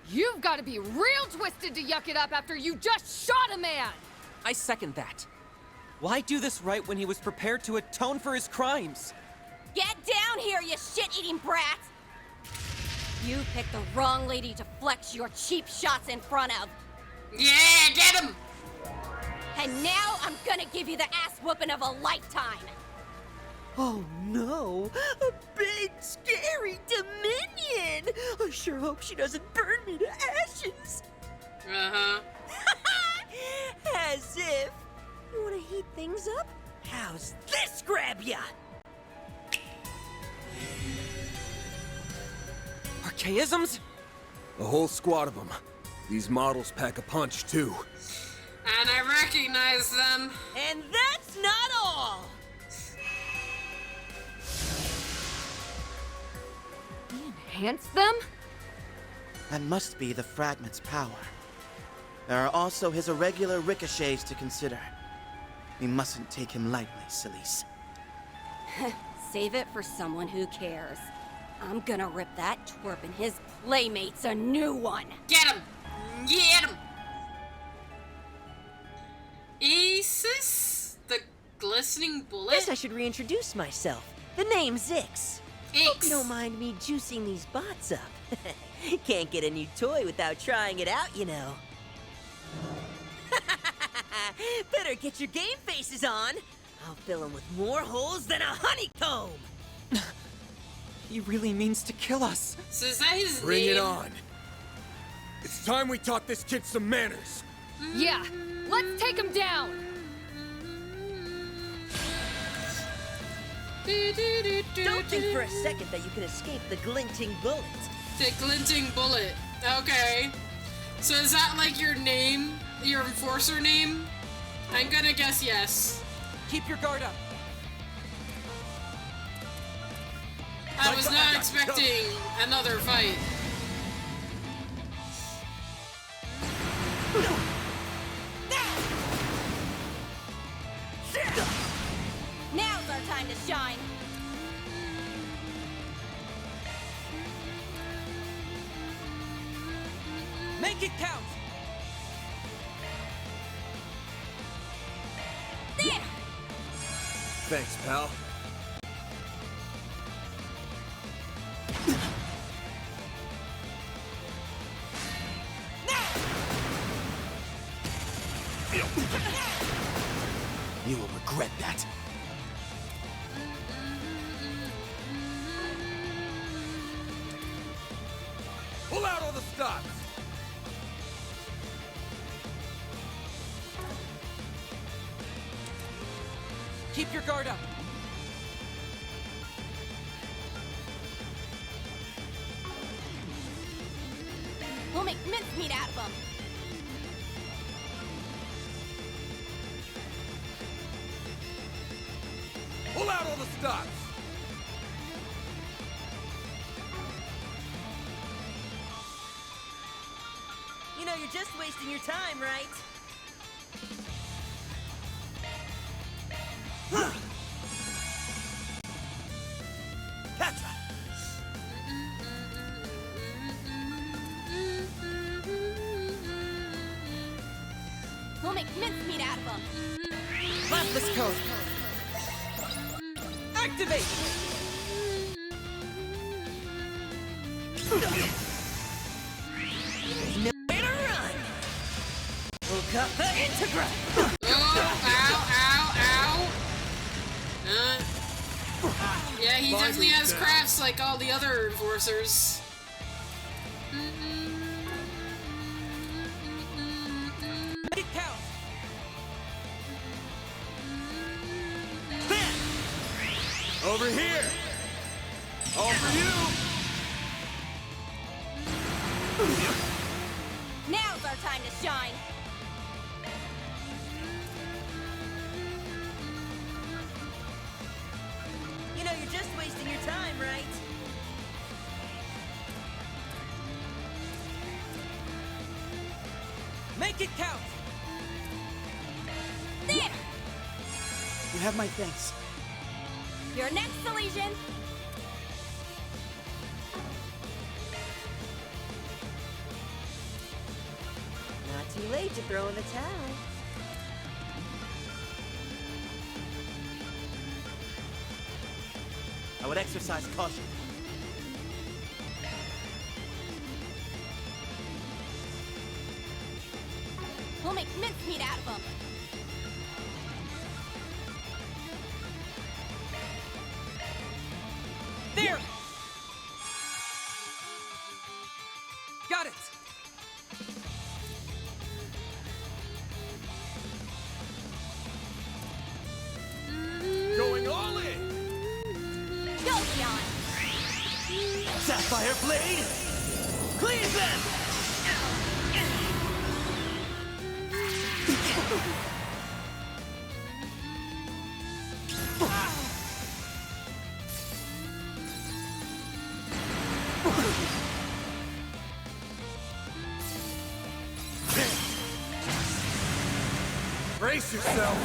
You've got to be real twisted to yuck it up after you just shot a man! I second that. Why do this right when he was prepared to atone for his crimes? Get down here, you shit-eating brat! You picked the wrong lady to flex your cheap shots in front of. Yeah, get him! And now I'm gonna give you the ass whooping of a lifetime. Oh no! A big, scary Dominion! I sure hope she doesn't burn me to ashes! Uh-huh. As if! You wanna heat things up? How's this grab ya? Archaisms? A whole squad of them. These models pack a punch, too. And I recognize them. And that's not all! He enhanced them? That must be the fragment's power. There are also his irregular ricochets to consider. We mustn't take him lightly, Celise. Save it for someone who cares. I'm gonna rip that twerp and his playmates a new one. Get him! Get him! Asus? The glistening bullet? Guess I should reintroduce myself. The name's Ix. Hope you don't mind me juicing these bots up. Can't get a new toy without trying it out, you know. Better get your game faces on. I'll fill them with more holes than a honeycomb. He really means to kill us. So is that his Bring name? it on. It's time we taught this kid some manners. Yeah, let's take him down! Don't think for a second that you can escape the glinting bullet. The glinting bullet. Okay. So is that like your name? Your enforcer name? I'm gonna guess yes. Keep your guard up. I was not expecting another fight. Now's our time to shine. Make it count! There! Thanks, pal. You will regret that. Pull out all the stops! Keep your guard up. We'll make mincemeat out of them. Pull out all the stops! You know, you're just wasting your time, right? Gotcha! We'll make mincemeat out of them. Lapis code. Activate! No way to run! Okapa Integra! Ow. Yeah, he definitely has crafts like all the other enforcers. Make it count! Over here! All for you! Now's our time to shine. You know, you're just wasting your time, right? Make it count! There! You have my thanks. You're next, Elysian. Not too late to throw in the towel. I would exercise caution. We'll make mincemeat out of them. There! Got it! Going all in! Go, Beyond. Sapphire Blade! Cleave them! Brace yourself!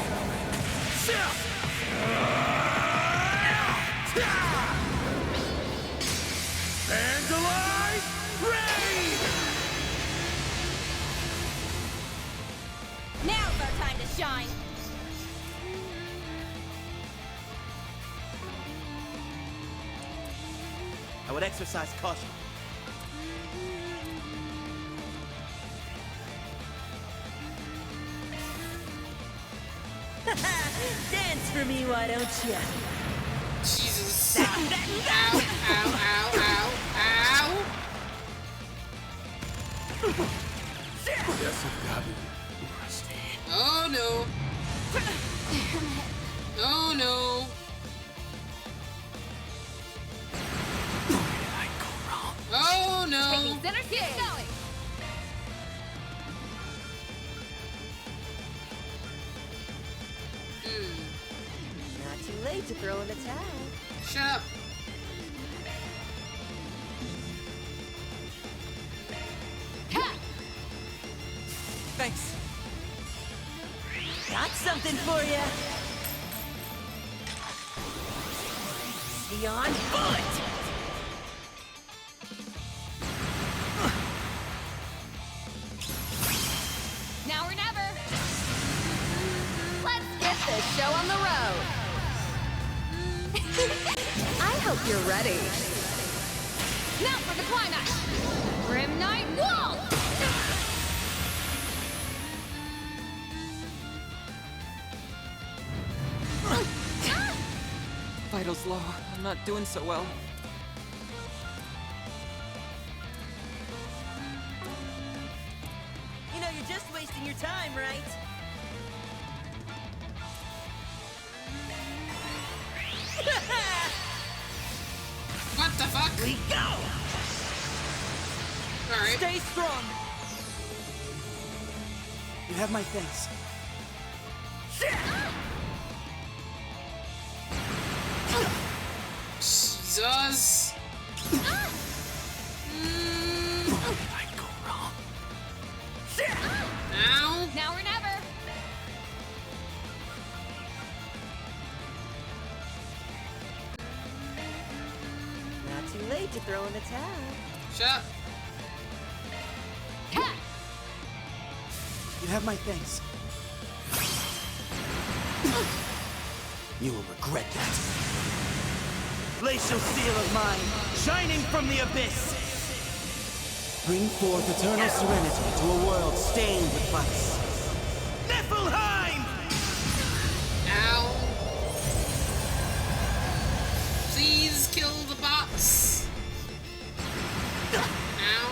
Vandalize! Raid! Now's our time to shine. I would exercise caution. Dance for me, why don't you? Jesus. Ow, ow, ow, ow, ow. Yes, I've gotten rusty. Oh no. Oh no. Where did I go wrong? Oh no. Taking center stage. Going. Not too late to throw in the towel. Shut up. Thanks. Got something for you. Neon Bullet! Now or never. Let's get this show on the road. I hope you're ready. Now for the climax. Grim Knight Wall. Vital's low. I'm not doing so well. You know, you're just wasting your time, right? What the fuck? We go! Alright. Stay strong! You have my thanks. Jesus. I go wrong. Ow. Now or never. Not too late to throw in the towel. Shut up. Ha! You have my thanks. You will regret that. Glacial steel of mine, shining from the abyss! Bring forth eternal serenity to a world stained with vice. Niflheim! Ow. Please kill the bots. Ow.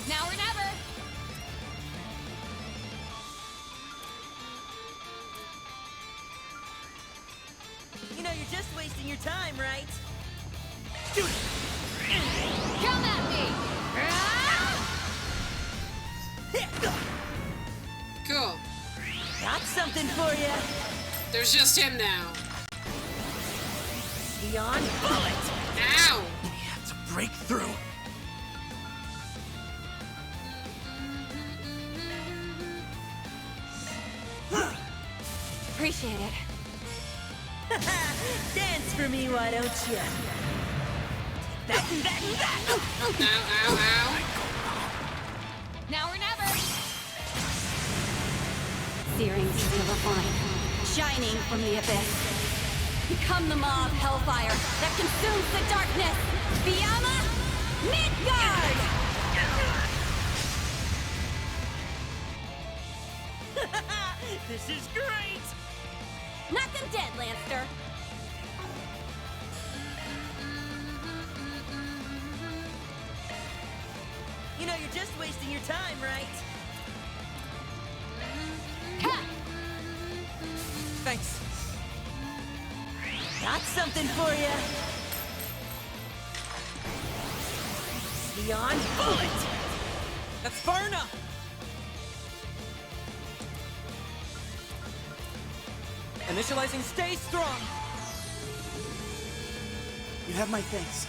Now or never. You know, you're just wasting your time, right? Come at me. Cool. Got something for you. There's just him now. Beyond bullet. Ow. We had to break through. Appreciate it. Dance for me, why don't you? That. Ow, ow, ow. Now or never. Searing steel of mine, shining from the abyss. Become the maw of hellfire that consumes the darkness. Fiamma Midgard! This is great. Knock them dead, Lancer. You know, you're just wasting your time, right? Ha! Thanks. Got something for you. Beyond bullet. That's far enough. Initializing stay strong. You have my thanks.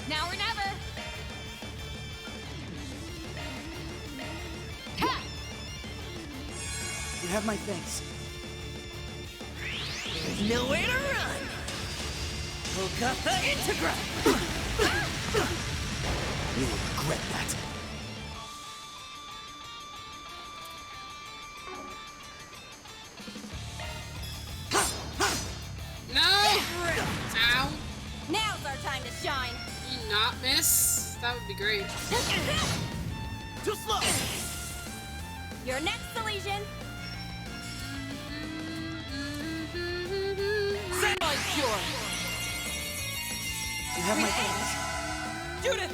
Now or never. Ha! You have my thanks. There's nowhere to run. Golgotha Integra. You will regret that. No. Ow. Now's our time to shine. You not miss? That would be great. Too slow. Your next, Elysian. Semi-pure. You have my thanks. Judith!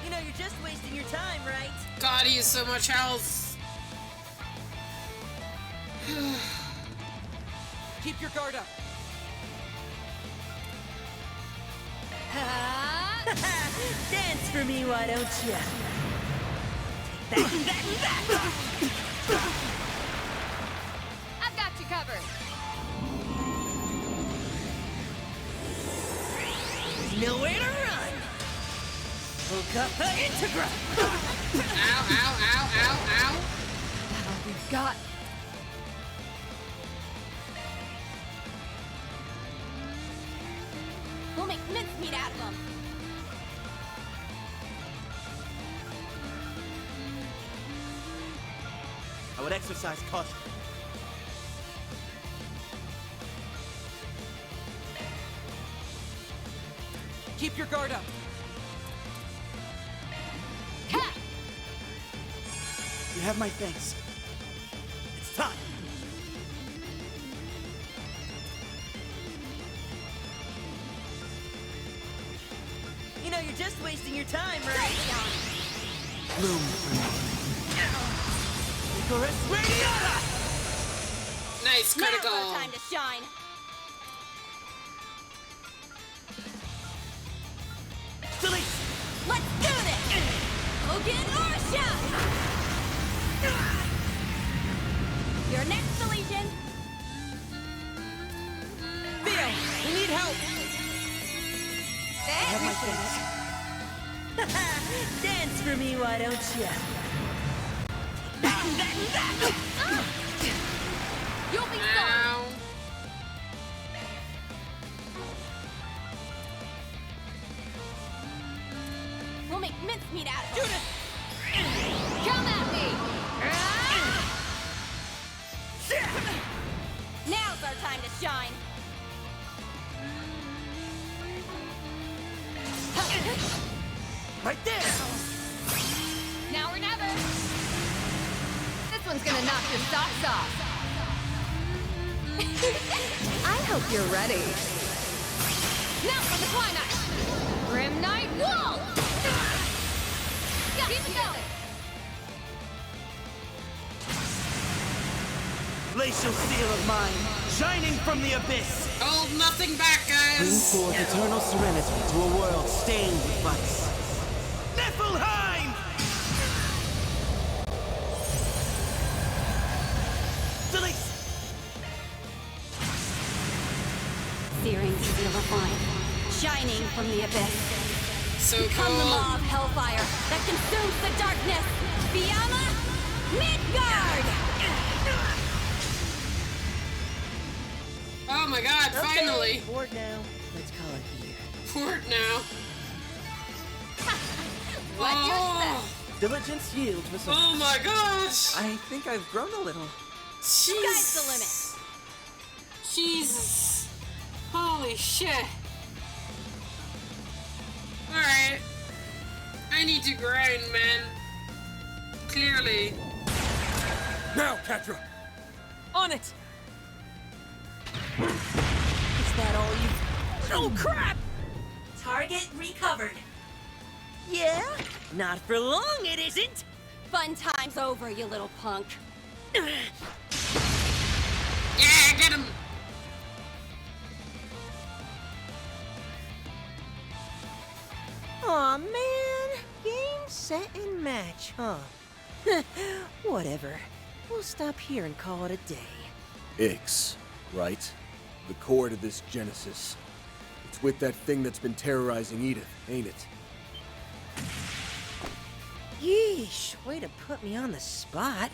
You know, you're just wasting your time, right? God, he has so much health. Keep your guard up. Dance for me, why don't you? I've got you covered. There's nowhere to run. Golgotha Integra. Ow, ow, ow, ow, ow. That's all we've got. We'll make mincemeat out of them. I would exercise caution. Keep your guard up. Ha! You have my thanks. It's time. You know, you're just wasting your time, right? bloomed for me. Icarus Radiata! Nice critical. Now's our time to shine. Delete! Let's do this! Hogan Orsha! Your next deletion. Theo, we need help. I have my Dance for me, why don't you? You'll be sorry. Ow. We'll make mincemeat out of Judith! Come at me! Now's our time to shine. Right there! Now or never. This one's gonna knock your socks off. I hope you're ready. Now for the climax. Grim Knight Wall! Keep it going. Glacial steel of mine, shining from the abyss. Hold nothing back, Bring guys. forth eternal serenity to a world stained with vice. Niflheim! Delete! Searing steel of mine, shining from the abyss. So Become the cool. maw of hellfire that consumes the darkness. Fiamma Midgard! Oh my god, finally. Board now. Let's call it here. Port now. What you Oh, Diligence yields with some... oh my gosh. I think I've grown a little. Sky's the limit. Jesus. Holy shit. Alright. I need to grind, man. Clearly. Now, Catra! On it! Is that all you... Oh, crap! Target recovered. Yeah? Not for long, it isn't! Fun time's over, you little punk. Yeah, get him. Aw, man. Game, set, and match, huh? Whatever. We'll stop here and call it a day. Ix, right? The core to this Genesis. It's with that thing that's been terrorizing Edith, ain't it? Yeesh, way to put me on the spot.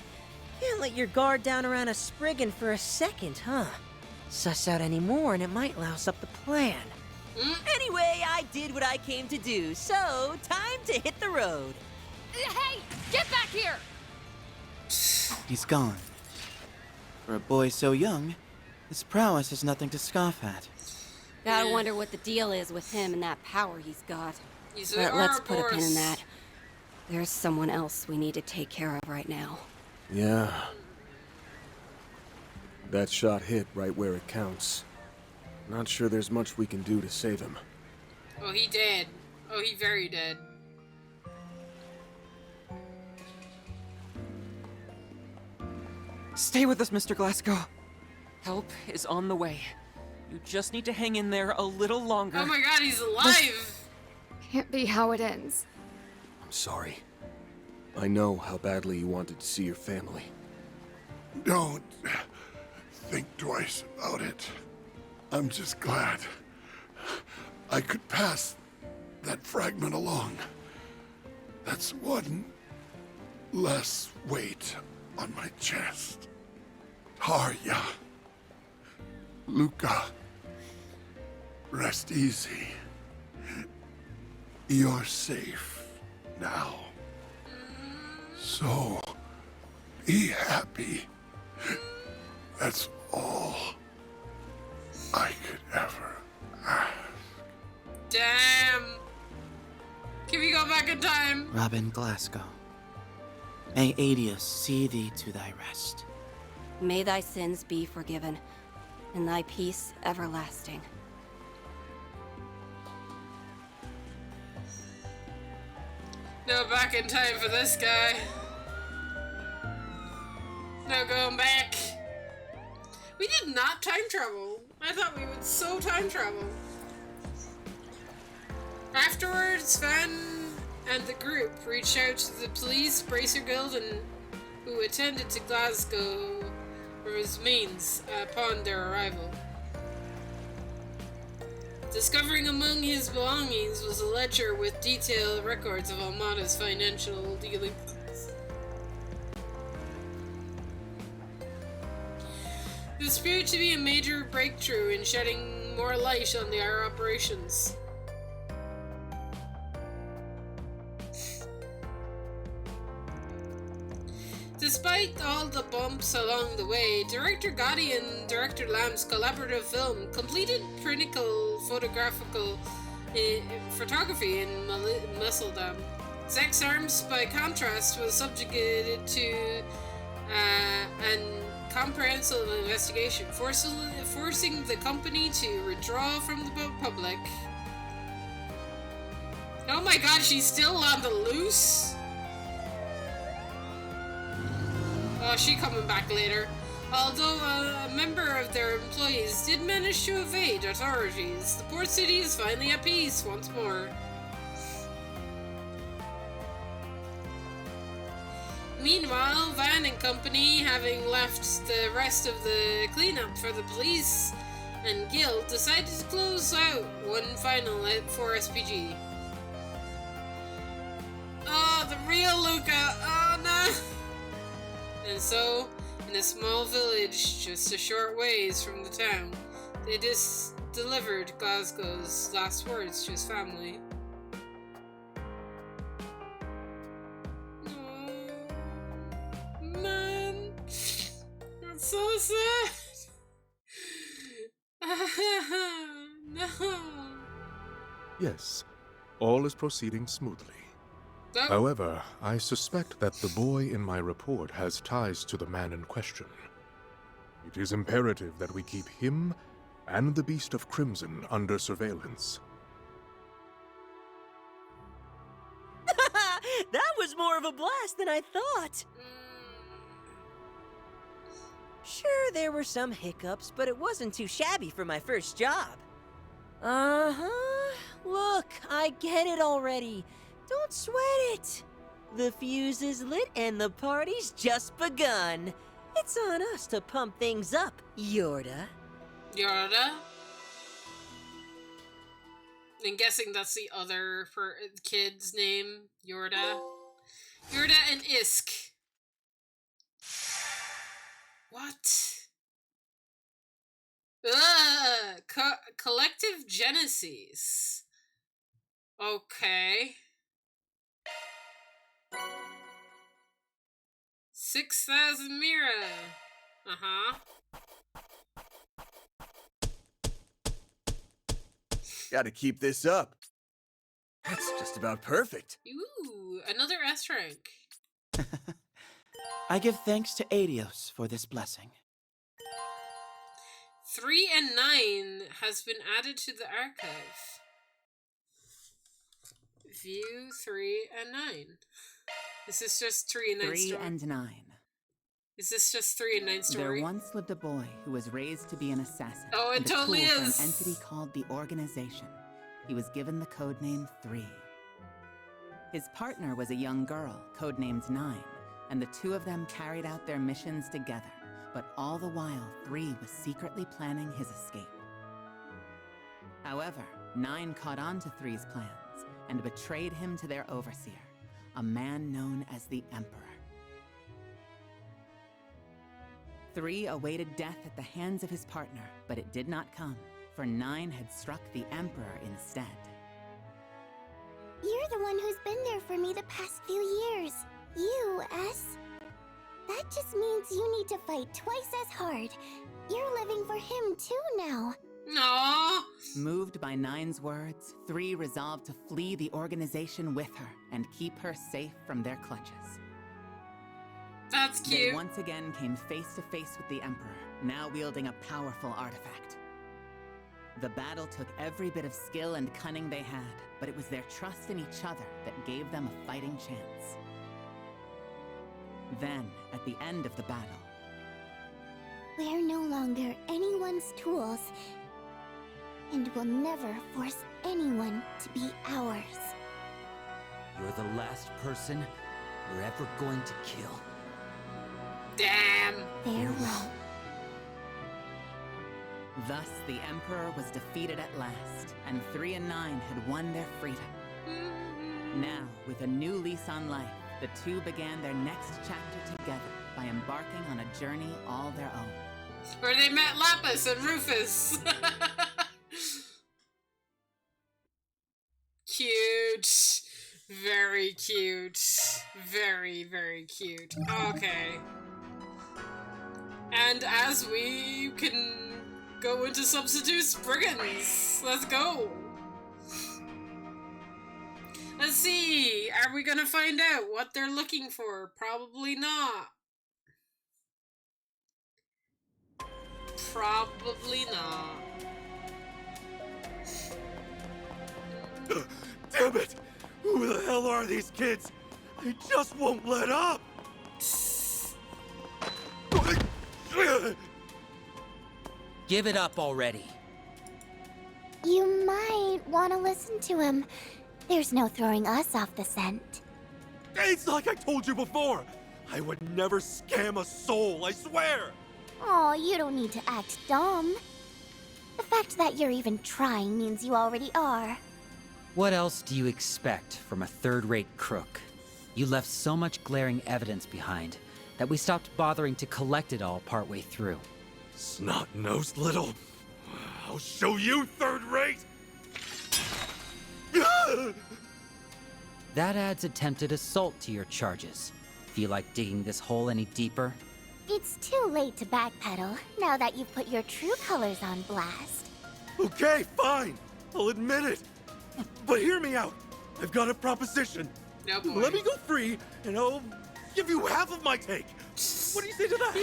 Can't let your guard down around a Spriggan for a second, huh? Suss out any more and it might louse up the plan. Anyway, I did what I came to do, so time to hit the road. Hey, get back here! He's gone. For a boy so young, his prowess is nothing to scoff at. Gotta wonder what the deal is with him and that power he's got. He's But an let's put a pin in Ouroboros. that. There's someone else we need to take care of right now. Yeah. That shot hit right where it counts. Not sure there's much we can do to save him. Oh, he dead. Oh, he very dead. Stay with us, Mr. Glasgow. Help is on the way. You just need to hang in there a little longer. Oh my god, he's alive! Can't be how it ends. I'm sorry. I know how badly you wanted to see your family. Don't think twice about it. I'm just glad I could pass that fragment along. That's one less weight on my chest. Tarja, Luca, rest easy. You're safe now. So, be happy. That's all I could ever ask. Damn. Can we go back in time? Robin Glasgow, may Adius see thee to thy rest. May thy sins be forgiven, and thy peace everlasting. No back in time for this guy. No going back. We did not time travel. I thought we would so time travel. Afterwards, Van and the group reached out to the police, Bracer Guild, and who attended to Glasgow Means upon their arrival. Discovering among his belongings was a ledger with detailed records of Almada's financial dealings. This appeared to be a major breakthrough in shedding more light on our operations. Despite all the bumps along the way, Director Gotti and Director Lamb's collaborative film completed pinnacle photography in Musseldam. Sex Arms, by contrast, was subjugated to an comprehensive investigation, forcing the company to withdraw from the public. Oh my god, she's still on the loose? Oh, she coming back later. Although a member of their employees did manage to evade authorities, the port city is finally at peace once more. Meanwhile, Van and company, having left the rest of the cleanup for the police and guild, decided to close out one final for SPG. Oh, the real Luca! Oh no! And so, in a small village just a short ways from the town, they delivered Glasgow's last words to his family. Man, that's so sad. No. Yes, all is proceeding smoothly. Oh. However, I suspect that the boy in my report has ties to the man in question. It is imperative that we keep him and the Beast of Crimson under surveillance. That was more of a blast than I thought. Sure, there were some hiccups, but it wasn't too shabby for my first job. Uh-huh. Look, I get it already. Don't sweat it. The fuse is lit and the party's just begun. It's on us to pump things up, Yorda. Yorda? I'm guessing that's the other kid's name, Yorda. Yorda and Isk. What? Collective Genesis. Okay. 6,000 Mira. Uh-huh. Gotta keep this up. That's just about perfect. Ooh, another S rank. I give thanks to Adios for this blessing. 3 and 9 has been added to the archive. View 3 and 9. Is this just 3 and 9 3 story? and 9. Is this just 3 and 9 story? There once lived a boy who was raised to be an assassin. Oh, it and a totally tool is. for an entity called the Organization. He was given the codename 3. His partner was a young girl, codenamed 9, and the two of them carried out their missions together. But all the while, 3 was secretly planning his escape. However, 9 caught on to 3's plans and betrayed him to their overseer, a man known as the Emperor. 3 awaited death at the hands of his partner, but it did not come, for 9 had struck the Emperor instead. You're the one who's been there for me the past few years. You, S. That just means you need to fight twice as hard. You're living for him too now. No. Moved by 9's words, 3 resolved to flee the organization with her and keep her safe from their clutches. That's cute. They once again came face to face with the Emperor, now wielding a powerful artifact. The battle took every bit of skill and cunning they had, but it was their trust in each other that gave them a fighting chance. Then, at the end of the battle, We're no longer anyone's tools, and will never force anyone to be ours. You're the last person we're ever going to kill. Damn. Farewell. thus the Emperor was defeated at last, and 3 and 9 had won their freedom. Now, with a new lease on life, the two began their next chapter together by embarking on a journey all their own. Where they met Lapis and Rufus. Cute. Very cute. Very, very cute. Okay. And as we can go into Substitute Spriggans, let's go. Let's see. Are we gonna find out what they're looking for? Probably not. Probably not. Damn it! Who the hell are these kids? They just won't let up! Give it up already. You might want to listen to him. There's no throwing us off the scent. It's like I told you before! I would never scam a soul, I swear! Oh, you don't need to act dumb. The fact that you're even trying means you already are. What else do you expect from a third-rate crook? You left so much glaring evidence behind that we stopped bothering to collect it all partway through. Snot-nosed little... I'll show you third-rate! That adds attempted assault to your charges. Feel like digging this hole any deeper? It's too late to backpedal, now that you've put your true colors on blast. Okay, fine! I'll admit it! But hear me out! I've got a proposition! No boy. Let me go free, and I'll give you half of my take! What do you say to that?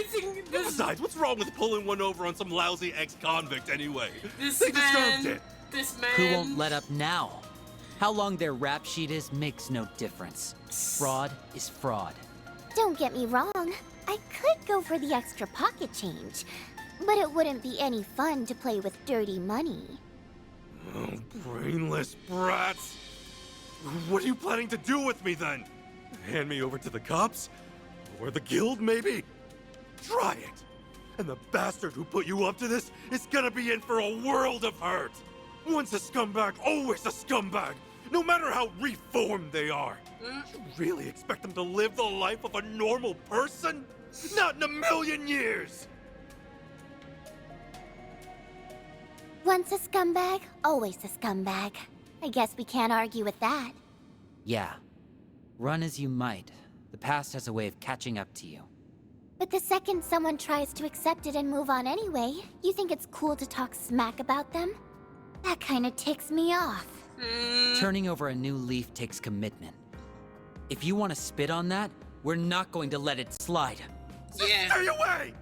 Besides, what's wrong with pulling one over on some lousy ex-convict anyway? They deserved it! This man... Who won't let up now? How long their rap sheet is makes no difference. Fraud is fraud. Don't get me wrong, I could go for the extra pocket change, but it wouldn't be any fun to play with dirty money. Oh, brainless brats! What are you planning to do with me then? Hand me over to the cops? Or the guild, maybe? Try it! And the bastard who put you up to this is gonna be in for a world of hurt! Once a scumbag, always a scumbag! No matter how reformed they are! You really expect them to live the life of a normal person? Not in a million years! Once a scumbag, always a scumbag. I guess we can't argue with that. Yeah. Run as you might, the past has a way of catching up to you. But the second someone tries to accept it and move on anyway, you think it's cool to talk smack about them? That kinda ticks me off. Turning over a new leaf takes commitment. If you want to spit on that, we're not going to let it slide. Yeah. Stay away!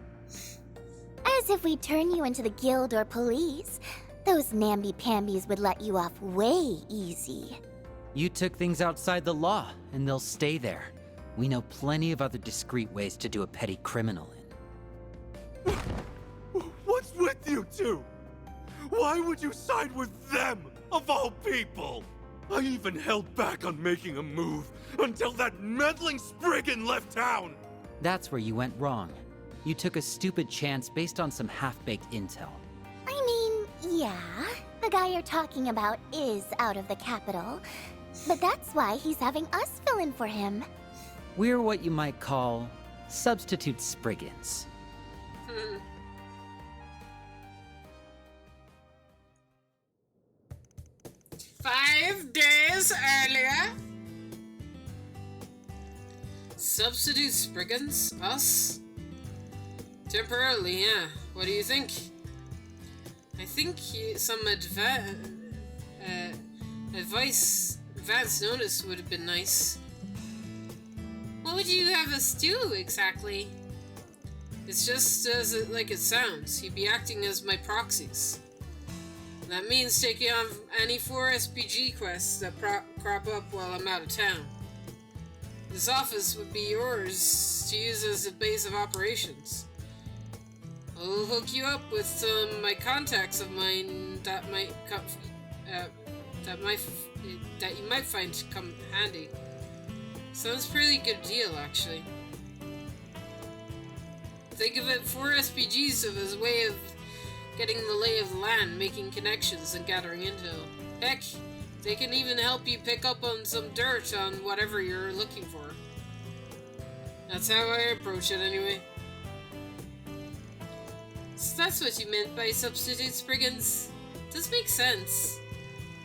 As if we turn you into the guild or police. Those namby-pambies would let you off way easy. You took things outside the law, and they'll stay there. We know plenty of other discreet ways to do a petty criminal in. What's with you two? Why would you side with them, of all people? I even held back on making a move until that meddling Spriggan left town! That's where you went wrong. You took a stupid chance based on some half-baked intel. I mean, yeah, the guy you're talking about is out of the capital. But that's why he's having us fill in for him. We're what you might call substitute Spriggans. 5 days earlier. Substitute Spriggans? Us? Temporarily, yeah. What do you think? I think some advice, advance notice would have been nice. What would you have us do, exactly? It's just like it sounds. You'd be acting as my proxies. That means taking on any 4 SPG quests that crop up while I'm out of town. This office would be yours to use as a base of operations. I'll hook you up with some my contacts of mine that you might find come handy. Sounds pretty good deal, actually. Think of it 4 SPGs as a way of getting the lay of the land, making connections, and gathering intel. Heck, they can even help you pick up on some dirt on whatever you're looking for. That's how I approach it, anyway. So that's what you meant by substitutes, brigands? Does make sense.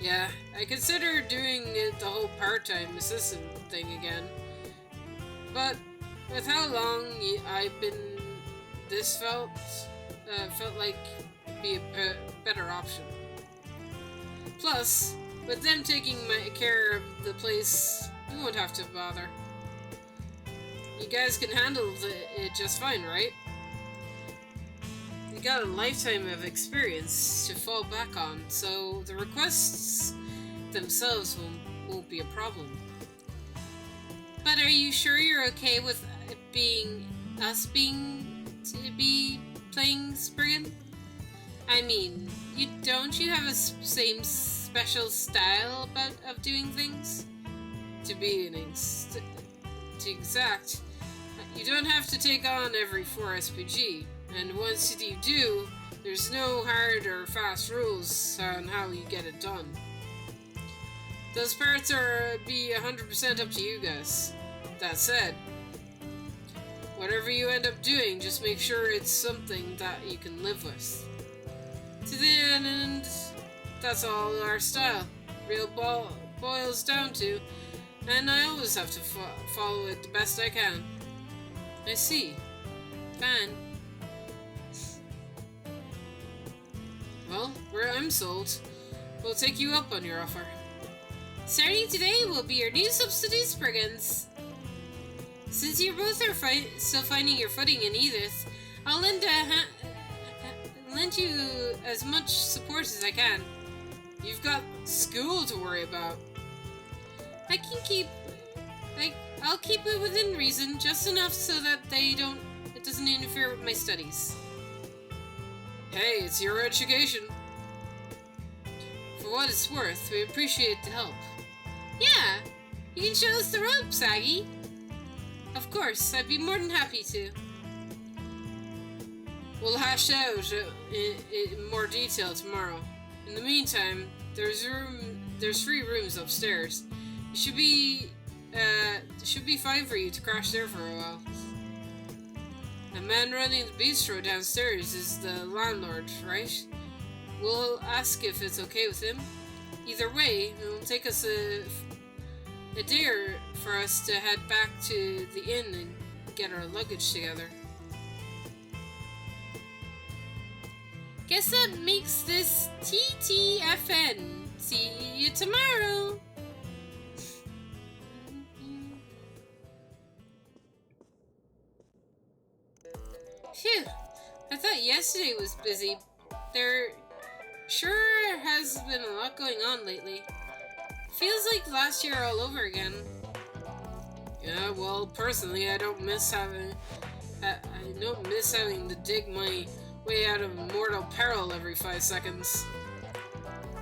Yeah, I considered doing it the whole part-time assistant thing again. But with how long I've been, this felt like it'd be a better option. Plus, with them taking care of the place, you won't have to bother. You guys can handle it just fine, right? You got a lifetime of experience to fall back on, so the requests themselves won't be a problem. But are you sure you're okay with us being playing Spriggan? I mean, don't you have a same special style of doing things? To be exact, you don't have to take on every 4 SPG, and once you do, there's no hard or fast rules on how you get it done. Those parts be 100% up to you guys. That said, whatever you end up doing, just make sure it's something that you can live with. To the end, that's all our style boils down to, and I always have to follow it the best I can. I see. Fine. Well, I'm sold. We'll take you up on your offer. Starting today will be your new substitute, brigands. Since you both are still finding your footing in Edith, I'll lend you as much support as I can. You've got school to worry about. I'll keep it within reason, just enough so that it doesn't interfere with my studies. Hey, it's your education. For what it's worth, we appreciate the help. Yeah, you can show us the ropes, Aggie. Of course, I'd be more than happy to. We'll hash out in more detail tomorrow. In the meantime, there's 3 rooms upstairs. It should be fine for you to crash there for a while. The man running the bistro downstairs is the landlord, right? We'll ask if it's okay with him. Either way, it'll take us a day for us to head back to the inn and get our luggage together. Guess that makes this TTFN. See you tomorrow! Phew, I thought yesterday was busy. There sure has been a lot going on lately. Feels like last year all over again. Yeah, well, personally, I don't miss having to dig my way out of mortal peril every 5 seconds.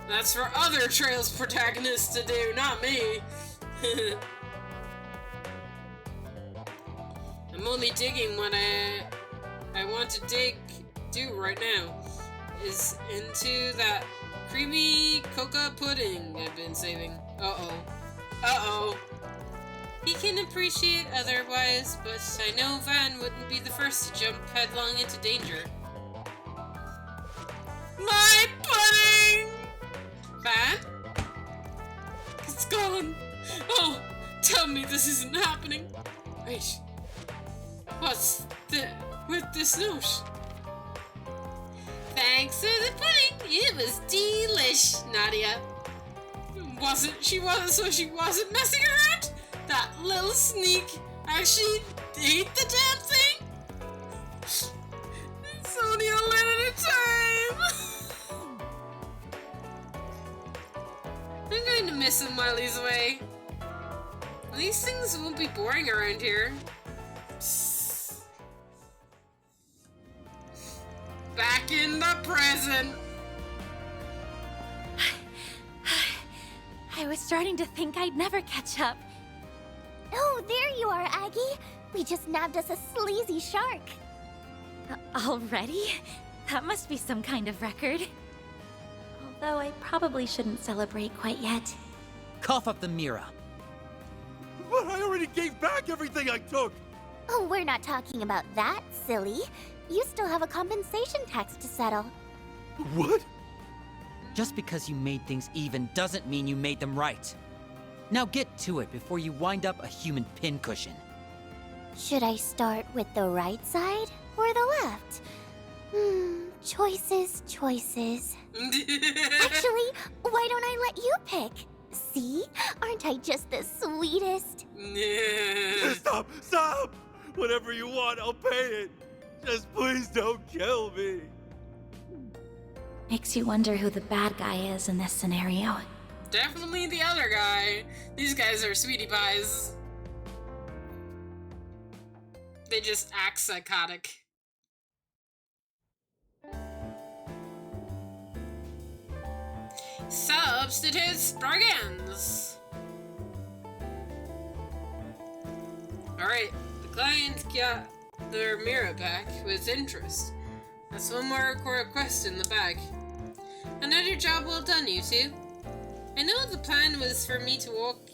That's for other Trails protagonists to do, not me. I'm only digging what I want to do right now is into that creamy cocoa pudding I've been saving. Uh-oh. He can appreciate otherwise, but I know Van wouldn't be the first to jump headlong into danger. My pudding! Van? It's gone. Oh, tell me this isn't happening. Wait. What's with this note? Thanks for the pudding. It was delish, Nadia. She wasn't messing around? That little sneak actually ate the damn thing? It's only a limited time. gonna miss him while he's away. These things won't be boring around here. Psst. Back in the present. I was starting to think I'd never catch up. Oh, there you are, Aggie. We just nabbed us a sleazy shark. Already? That must be some kind of record. Although I probably shouldn't celebrate quite yet. Cough up the Mira. But I already gave back everything I took! Oh, we're not talking about that, silly. You still have a compensation tax to settle. What? Just because you made things even doesn't mean you made them right. Now get to it before you wind up a human pincushion. Should I start with the right side or the left? Choices, choices. Actually, why don't I let you pick? See? Aren't I just the sweetest? Stop! Stop! Whatever you want, I'll pay it. Just please don't kill me. Makes you wonder who the bad guy is in this scenario. Definitely the other guy. These guys are sweetie pies. They just act psychotic. Substitute bargains. Alright, the client got their mirror back with interest. That's one more request in the bag. Another job well done, you two. I know the plan was for me to walk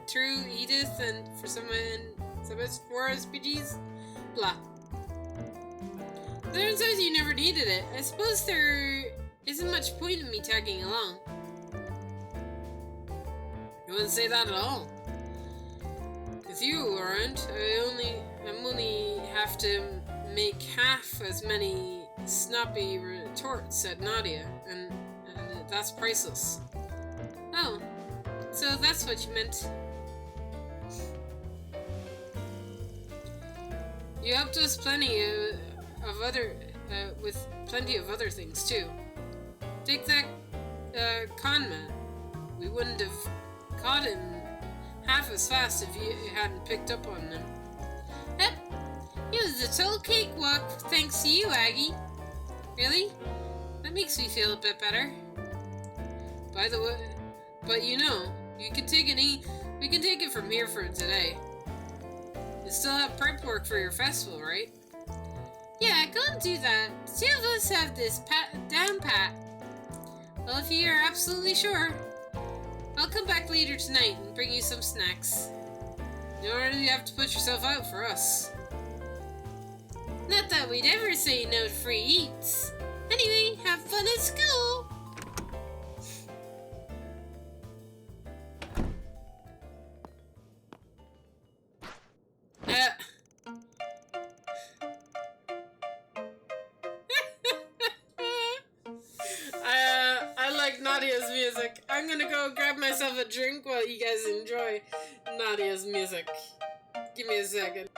through Edith and for some more SPGs. Blah. Turns out you never needed it. I suppose there isn't much point in me tagging along. I wouldn't say that at all. With you around, I'm only have to make half as many snappy retorts, said Nadia, and that's priceless. Oh, so that's what you meant. You helped us plenty with plenty of other things too. Take that con man. We wouldn't have caught him half as fast if you hadn't picked up on him. Yep, it was a total cakewalk thanks to you, Aggie. Really? That makes me feel a bit better. By the way, but you know, we can take it from here for today. You still have prep work for your festival, right? Yeah, go and do that. The two of us have this down pat. Well, if you're absolutely sure, I'll come back later tonight and bring you some snacks. You don't really have to put yourself out for us. Not that we'd ever say no to free eats. Anyway, have fun at school! I like Nadia's music. I'm gonna go grab myself a drink while you guys enjoy Nadia's music. Give me a second.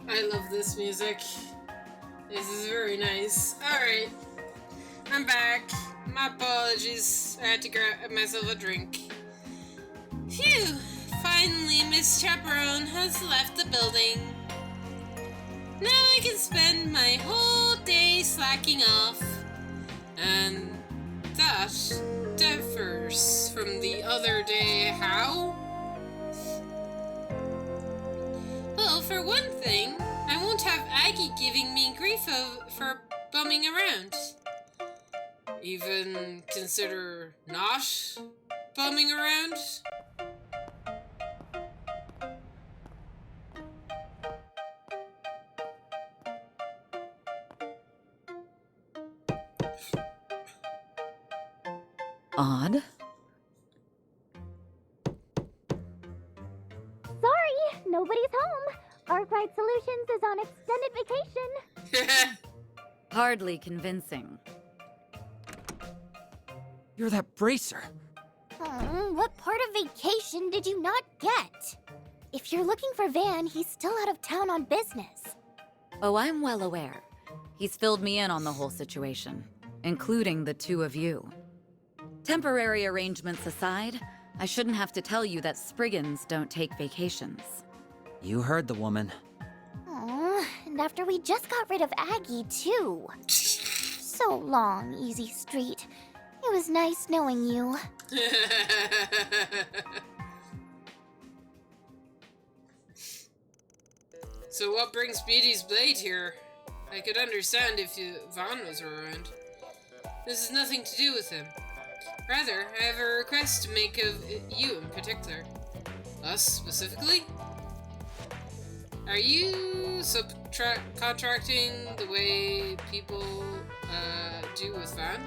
I love this music. This is very nice. Alright. I'm back. My apologies. I had to grab myself a drink. Phew! Finally, Miss Chaperone has left the building. Now I can spend my whole day slacking off. And that differs from the other day. How? Well, for one thing, I won't have Aggie giving me grief for bumming around. Even consider not bumming around? Odd. Sorry, nobody's home. Arkwright Solutions is on extended vacation. Hardly convincing. You're that bracer. What part of vacation did you not get? If you're looking for Van, he's still out of town on business. Oh, I'm well aware. He's filled me in on the whole situation, including the two of you. Temporary arrangements aside, I shouldn't have to tell you that Spriggans don't take vacations. You heard the woman. Aw, and after we just got rid of Aggie, too. So long, Easy Street. It was nice knowing you. So what brings Beatty's blade here? I could understand if Vaughn was around. This has nothing to do with him. Rather, I have a request to make of you in particular. Us, specifically? Are you subcontracting the way people do with Van?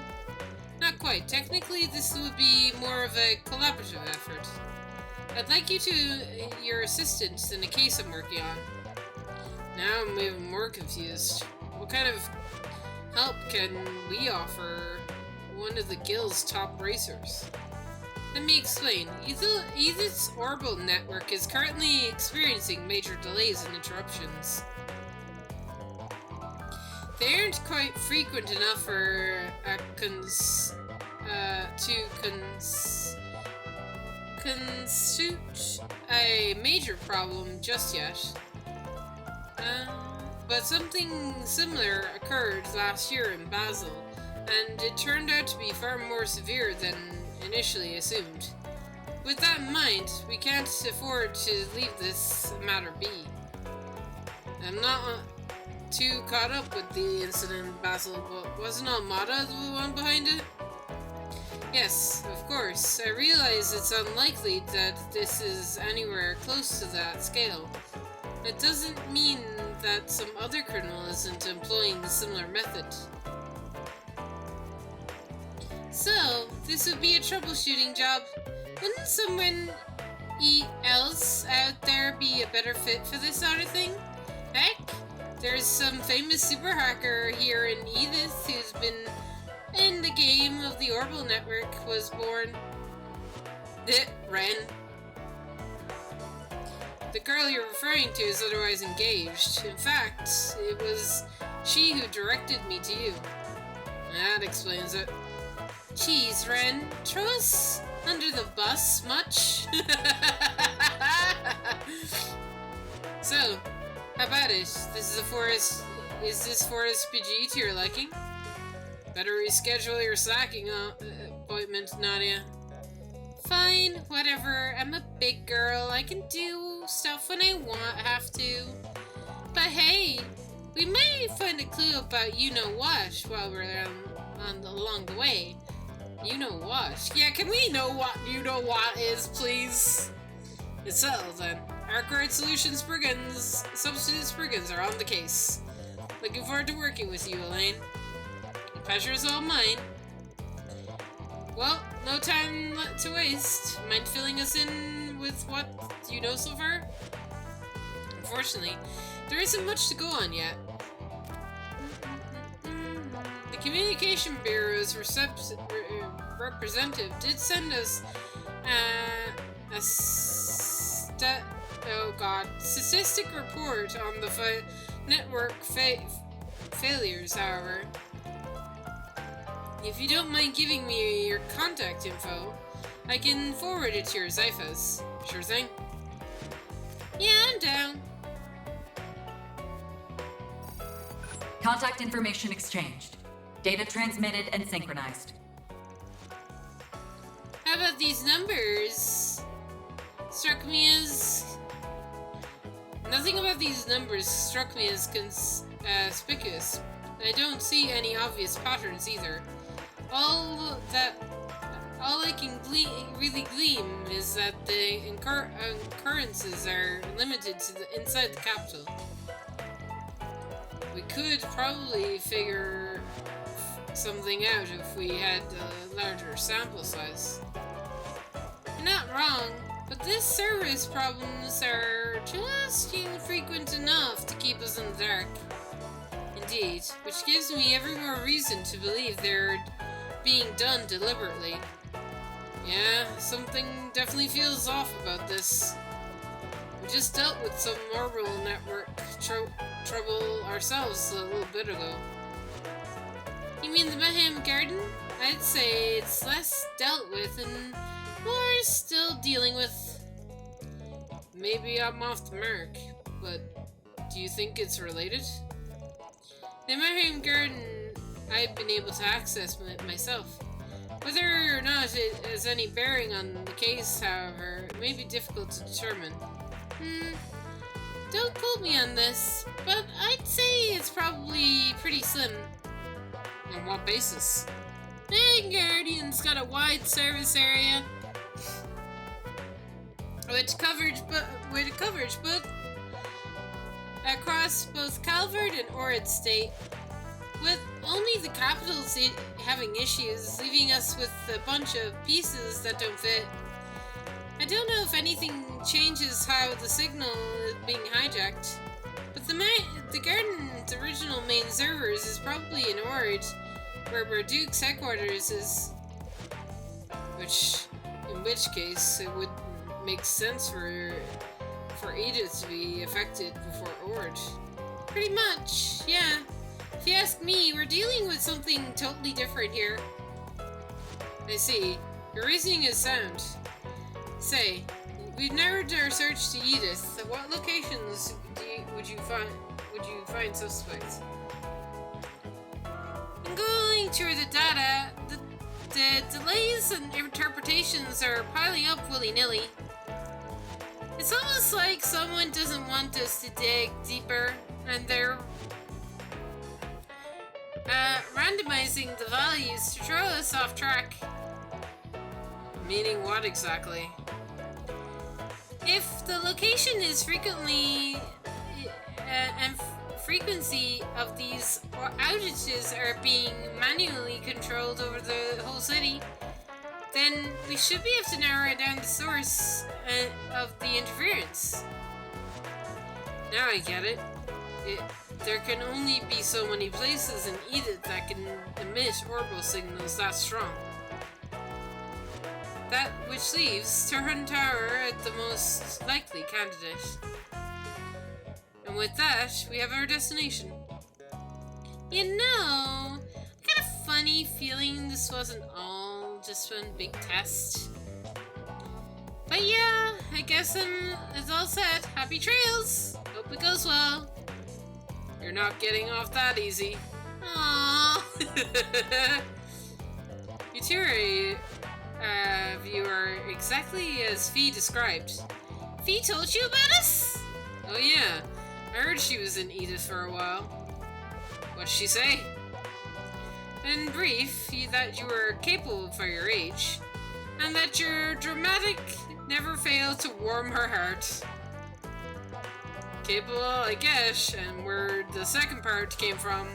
Not quite. Technically, this would be more of a collaborative effort. I'd like you to your assistant in a case I'm working on. Now I'm even more confused. What kind of help can we offer one of the guild's top racers? Let me explain. Edith's orbital network is currently experiencing major delays and interruptions. They aren't quite frequent enough for constitute a major problem just yet. But something similar occurred last year in Basel, and it turned out to be far more severe than initially assumed. With that in mind, we can't afford to leave this matter be. I'm not too caught up with the incident in Basel, but wasn't Almada the one behind it? Yes, of course. I realize it's unlikely that this is anywhere close to that scale. It doesn't mean that some other criminal isn't employing the similar method. So, this would be a troubleshooting job. Wouldn't someone else out there be a better fit for this sort of thing? Heck, there's some famous super hacker here in Edith who's been in the game of the Orbital Network was born. Ren. The girl you're referring to is otherwise engaged. In fact, it was she who directed me to you. That explains it. Jeez, Ren, throw us under the bus much? So, how about it? Is this forest PG to your liking? Better reschedule your slacking appointment, Nadia. Fine, whatever. I'm a big girl. I can do stuff when I have to. But hey, we may find a clue about you-know-what while we're along the way. You-know-what? Yeah, can we know what you-know-what is, please? It's settled, then. Arkwright Solutions Substitute Spriggans are on the case. Looking forward to working with you, Elaine. The pleasure is all mine. Well, no time to waste. Mind filling us in with what you know so far? Unfortunately, there isn't much to go on yet. The Communication Bureau's representative did send us a oh god, statistic report on the network failures, however. If you don't mind giving me your contact info, I can forward it to your Zyphus. Sure thing. Yeah, I'm down. Contact information exchanged. Data transmitted and synchronized. How about these numbers? Struck me as... Nothing about these numbers struck me as conspicuous. I don't see any obvious patterns either. All I can really glean is that the occurrences are limited to the inside the capital. We could probably figure something out if we had a larger sample size. You're not wrong, but this service problems are just infrequent enough to keep us in the dark. Indeed, which gives me every more reason to believe they're being done deliberately. Yeah, something definitely feels off about this. We just dealt with some orbital network trouble ourselves a little bit ago. You mean the Mayhem Garden? I'd say it's less dealt with and more still dealing with. Maybe I'm off the mark, but do you think it's related? The Mayhem Garden I've been able to access myself. Whether or not it has any bearing on the case, however, it may be difficult to determine. Don't quote me on this, but I'd say it's probably pretty slim. On what basis? The Guardian's got a wide service area with coverage, but across both Calvert and Orid State, with only the capital having issues, leaving us with a bunch of pieces that don't fit. I don't know if anything changes how the signal is being hijacked, but the Garden's original main servers is probably in Orid, where Berduk's headquarters is. In which case, it would make sense for Edith to be affected before Orid. Pretty much, yeah. If you ask me, we're dealing with something totally different here. I see. Your reasoning is sound. Say, we've narrowed our search to Edith. At what locations would you find suspects? In going through the data, the delays and interpretations are piling up willy-nilly. It's almost like someone doesn't want us to dig deeper, and they're randomizing the values to throw us off track. Meaning what exactly? If the location is frequency of these outages are being manually controlled over the whole city, then we should be able to narrow down the source of the interference. Now I get it. There can only be so many places in Edith that can emit orbital signals that strong. That which leaves Turhan Tower as the most likely candidate. And with that, we have our destination. You know, I got a funny feeling this wasn't all just one big test. But yeah, I guess it's all set. Happy trails! Hope it goes well. You're not getting off that easy. Aww. You are exactly as Fee described. Fee told you about us? Oh yeah, I heard she was in Edith for a while. What'd she say? In brief, that you were capable for your age, and that your dramatic never failed to warm her heart. Capable, I guess, and where the second part came from.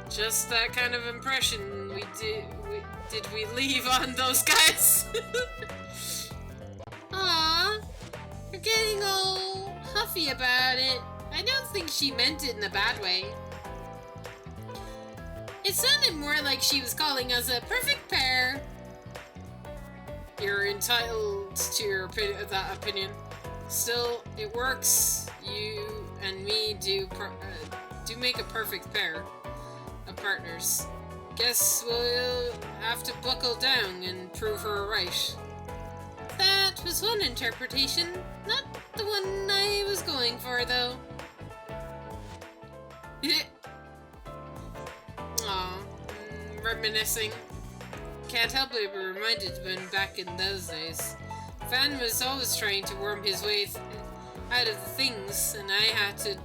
Just that kind of impression did we leave on those guys? Aww, you're getting all huffy about it. I don't think she meant it in a bad way. It sounded more like she was calling us a perfect pair. You're entitled to that opinion. Still, it works. You and me do make a perfect pair of partners. Guess we'll have to buckle down and prove her right. That was one interpretation, not the one I was going for, though. Aw, reminiscing. Can't help but be reminded when back in those days. Van was always trying to worm his way out of the things, and I had to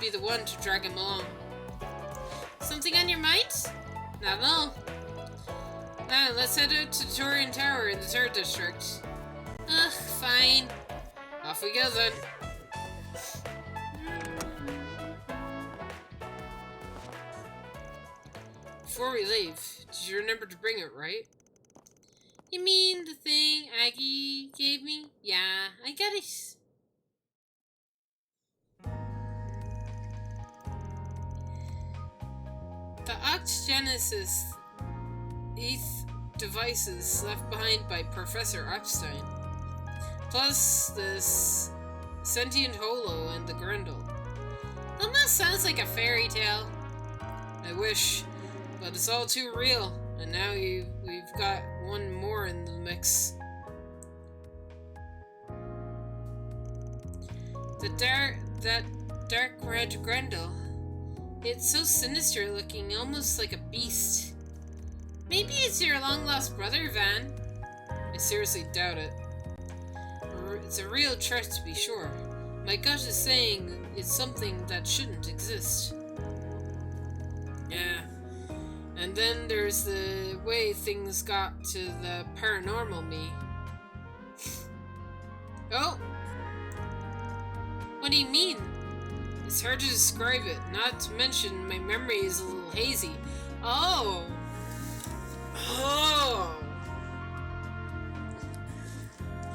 be the one to drag him along. Something on your mind? Not at all. Now, let's head out to Torian Tower in the 3rd District. Ugh, fine. Off we go then. Before we leave, did you remember to bring it, right? You mean the thing Aggie gave me? Yeah, I got it. The Octogenesis ETH devices left behind by Professor Epstein, plus this sentient holo and the Grendel. Almost sounds like a fairy tale. I wish, but it's all too real, and now we've got one more in the mix. That dark red Grendel. It's so sinister looking, almost like a beast. Maybe it's your long-lost brother, Van. I seriously doubt it. It's a real threat to be sure. My gut is saying it's something that shouldn't exist. Yeah. And then there's the way things got to the paranormal me. Oh! What do you mean? It's hard to describe it, not to mention my memory is a little hazy. Oh! Oh!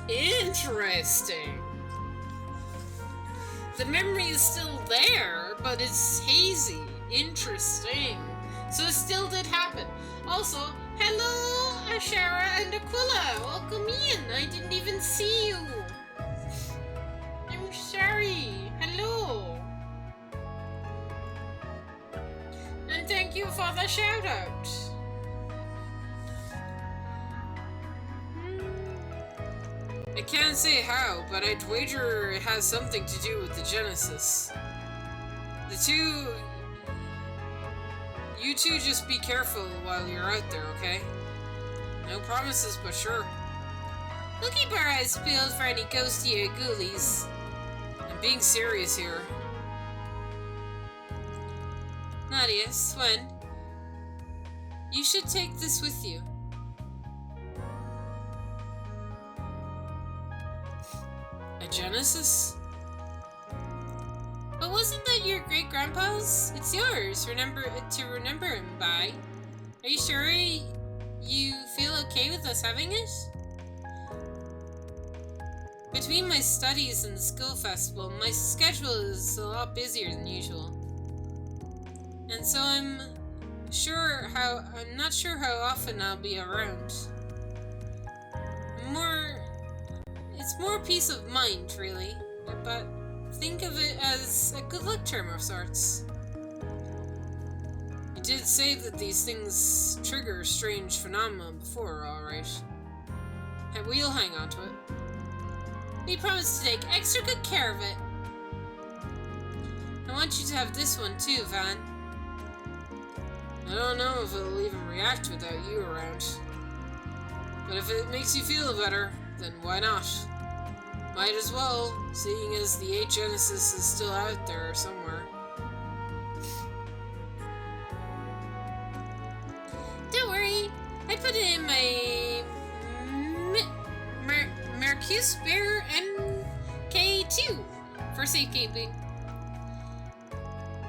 Interesting. The memory is still there, but it's hazy. Interesting. So it still did happen. Also, hello, Ashara and Aquila. Welcome in. I didn't even see you. I'm sorry. Hello. And thank you for the shout out. I can't say how, but I'd wager it has something to do with the Genesis. You two just be careful while you're out there, okay? No promises, but sure. We'll keep our eyes peeled for any ghosty or ghoulies. I'm being serious here. Nadia, Swen, you should take this with you. A Genesis? But wasn't that your great-grandpa's? It's yours, to remember him by. Are you sure you feel okay with us having it? Between my studies and the school festival, my schedule is a lot busier than usual. And so I'm not sure how often I'll be around. It's more peace of mind, really, but think of it as a good luck term of sorts. You did say that these things trigger strange phenomena before, alright. We'll hang on to it. We promise to take extra good care of it. I want you to have this one too, Van. I don't know if it'll even react without you around. But if it makes you feel better, then why not? Might as well, seeing as the 8 Genesis is still out there somewhere. Don't worry, I put it in my Mercus Bear MK2 for safekeeping.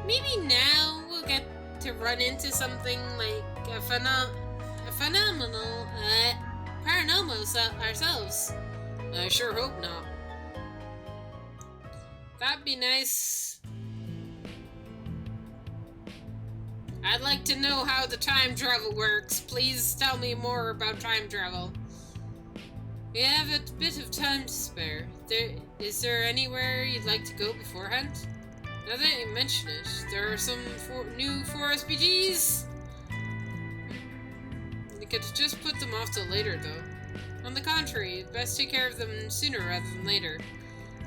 Maybe now we'll get to run into something like a phenomenal paranormal ourselves. I sure hope not. That'd be nice. I'd like to know how the time travel works. Please tell me more about time travel. We have a bit of time to spare. Is there anywhere you'd like to go beforehand? Now that you mention it, there are some new 4SPGs. You could just put them off till later, though. On the contrary, best take care of them sooner rather than later.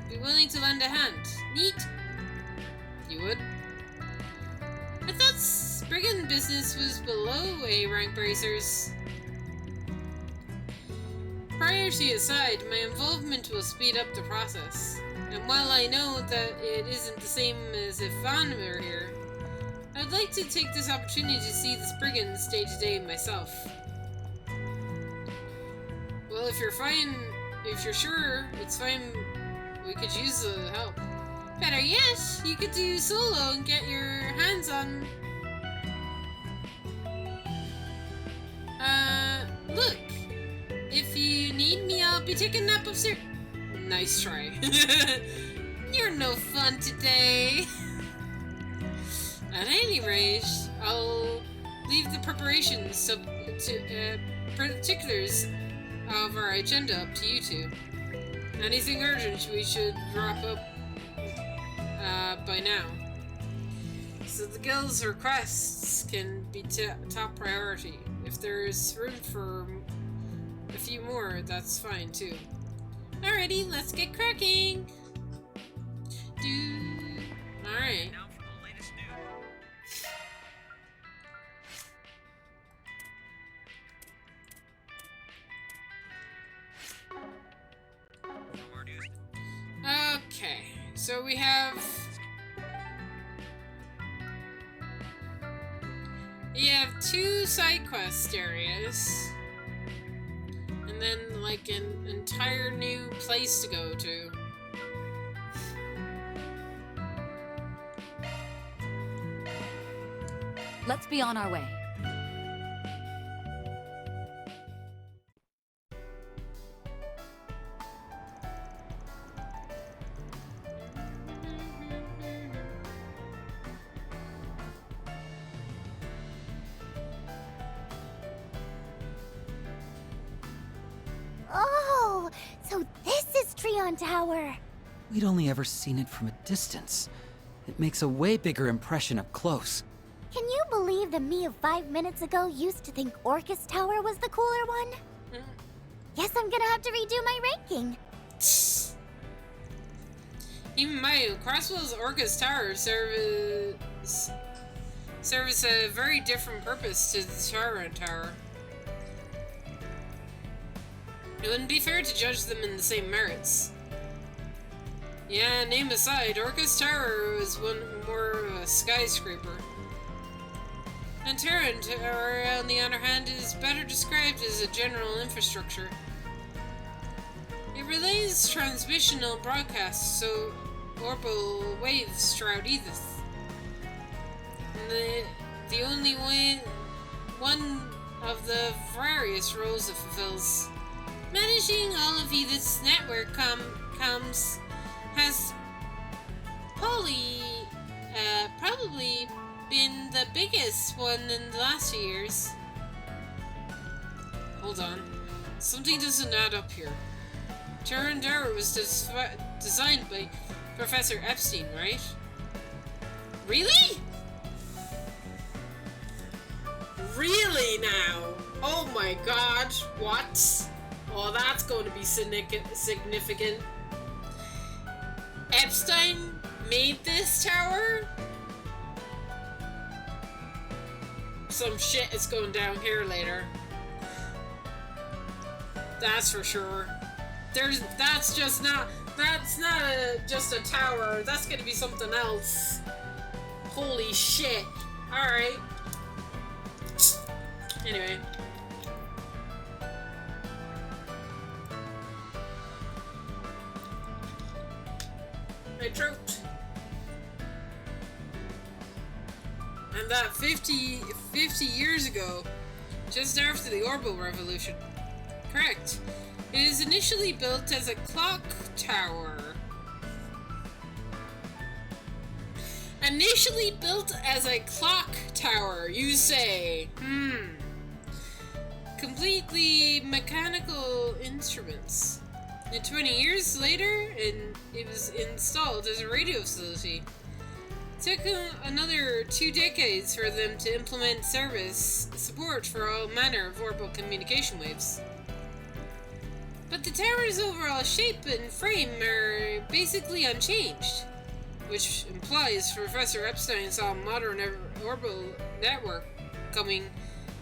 Be willing to lend a hand. Neat. You would? I thought Spriggan business was below A-rank bracers. Priority aside, my involvement will speed up the process. And while I know that it isn't the same as if Van were here, I'd like to take this opportunity to see the Spriggans day to day myself. Well, if you're sure it's fine, we could use the help. Better yet, you could do solo and get your hands on... look. If you need me, I'll be taking a nap upstairs. Nice try. You're no fun today. At any rate, I'll leave the preparations to particulars of our agenda up to you two. Anything urgent we should wrap up by now. So the guild's requests can be top priority. If there's room for a few more, that's fine too. Alrighty, let's get cracking! Alright. Okay, so we have... two side quest areas. And then, like, an entire new place to go to. Let's be on our way. Oh, so this is Treon Tower. We'd only ever seen it from a distance. It makes a way bigger impression up close. Can you believe that me of 5 minutes ago used to think Orcus Tower was the cooler one? Guess I'm gonna have to redo my ranking. Even my Crosswell's Orcus Tower serves a very different purpose to the Charon Tower. It wouldn't be fair to judge them in the same merits. Yeah, name aside, Orcus Tower was more of a skyscraper. And Terran Tower, on the other hand, is better described as a general infrastructure. It relays transmissional broadcasts, so orbital waves throughout Edith. And the only one of the various roles it fulfills. Managing all of Edith's network comms has probably been the biggest one in the last few years. Hold on. Something doesn't add up here. Terran Tower was designed by Professor Epstein, right? Really? Really now? Oh my god, what? Oh, that's going to be significant. Epstein made this tower? Some shit is going down here later. That's for sure. That's not just a tower. That's gonna be something else. Holy shit. Alright. Anyway. I choked. And that 50 years ago, just after the Orbital Revolution. Correct. It is initially built as a clock tower. Initially built as a clock tower, you say? completely mechanical instruments. And 20 years later, it was installed as a radio facility. It took another 2 decades for them to implement service support for all manner of orbital communication waves. But the tower's overall shape and frame are basically unchanged, which implies Professor Epstein saw a modern orbital network coming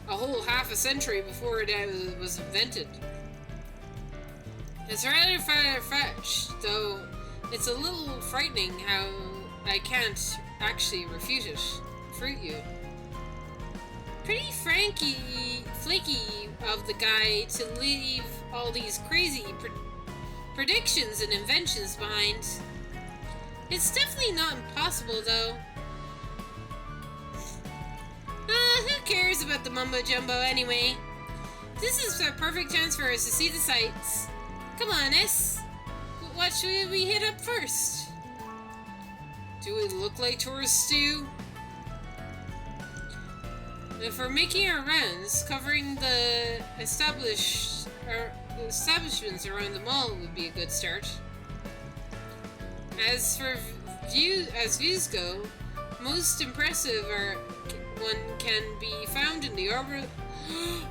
a whole half a century before it was invented. It's rather far-fetched, though it's a little frightening how I can't actually refute you. Pretty flaky of the guy to leave all these crazy predictions and inventions behind. It's definitely not impossible, though. Who cares about the mumbo-jumbo anyway? This is a perfect chance for us to see the sights. Come on, S. What should we hit up first? Do we look like tourists do? If we're making our rounds, covering the establishments around the mall would be a good start. As for views go, most impressive one can be found in the orbit.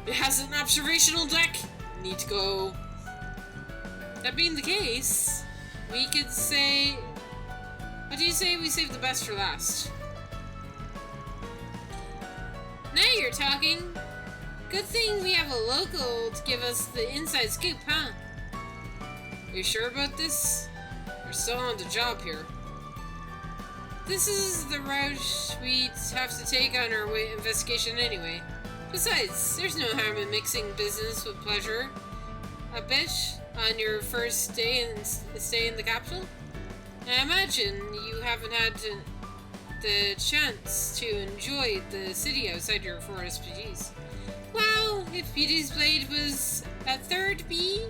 It has an observational deck. Need to go. That being the case, we could say. What do you say we save the best for last? Now you're talking. Good thing we have a local to give us the inside scoop, huh? Are you sure about this? We're still on the job here. This is the route we'd have to take on our investigation anyway. Besides, there's no harm in mixing business with pleasure. A bit on your first day and stay in the capital? I imagine you haven't had the chance to enjoy the city outside your 4 SPGs. Well, if Beauty's Blade was a third B,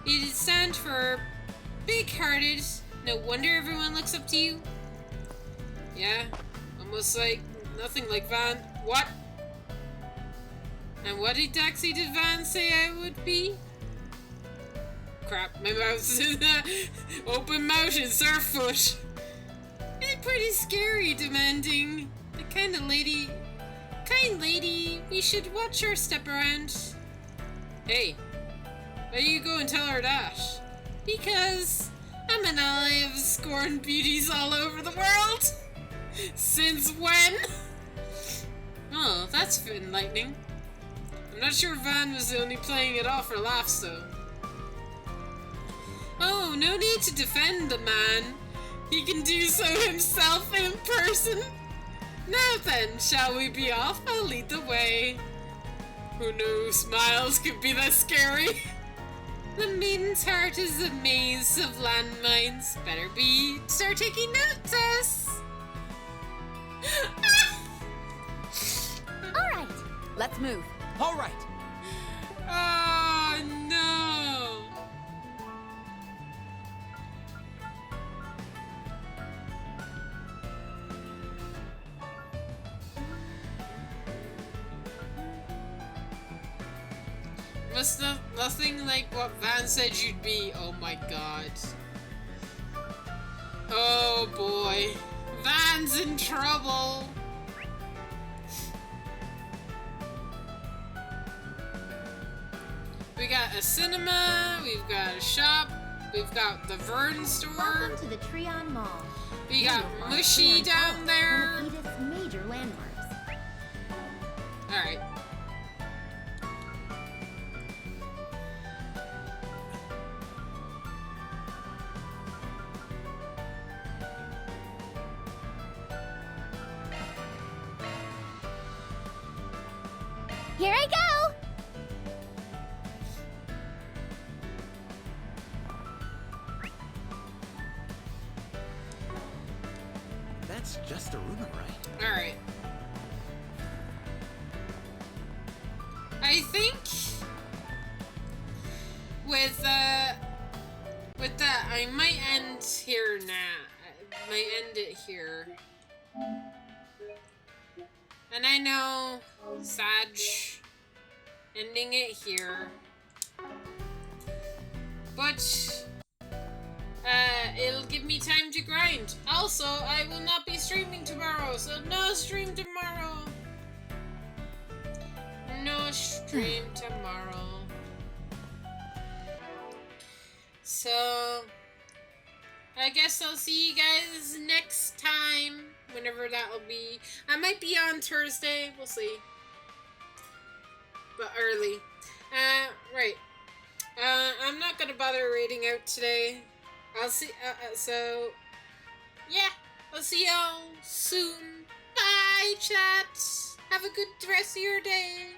it'd stand for big-hearted. No wonder everyone looks up to you. Yeah, almost like nothing like Van. What? And what exactly did Van say I would be? Crap, my mouth's in the open mouth and surffoot. Pretty scary, demanding. The kind lady, we should watch her step around. Hey, why do you go and tell her that? Because I'm an ally of scorned beauties all over the world. Since when? Oh, that's enlightening. I'm not sure Van was only playing it off for laughs, though. Oh, no need to defend the man. He can do so himself in person. Now then, shall we be off? I'll lead the way. Who knew smiles could be that scary? The maiden's heart is a maze of landmines. Better start taking notes, us. Alright, let's move. Alright. Oh, no. Was nothing like what Van said you'd be. Oh my god. Oh boy. Van's in trouble. We got a cinema, we've got a shop, we've got the Vern store. Welcome to the Treon Mall. We got Mushy down there. One of Edith's major landmarks. Alright. Here I go! That's just a rumor, right? Alright. I think with that I might end here now. I might end it here. And I know, Sag, ending it here. But it'll give me time to grind. Also, I will not be streaming tomorrow, so no stream tomorrow. No stream tomorrow. So, I guess I'll see you guys next time, whenever that'll be. I might be on Thursday, we'll see. But early. Right. I'm not gonna bother raiding out today. I'll see, so, yeah, I'll see y'all soon. Bye, chat. Have a good rest of your day.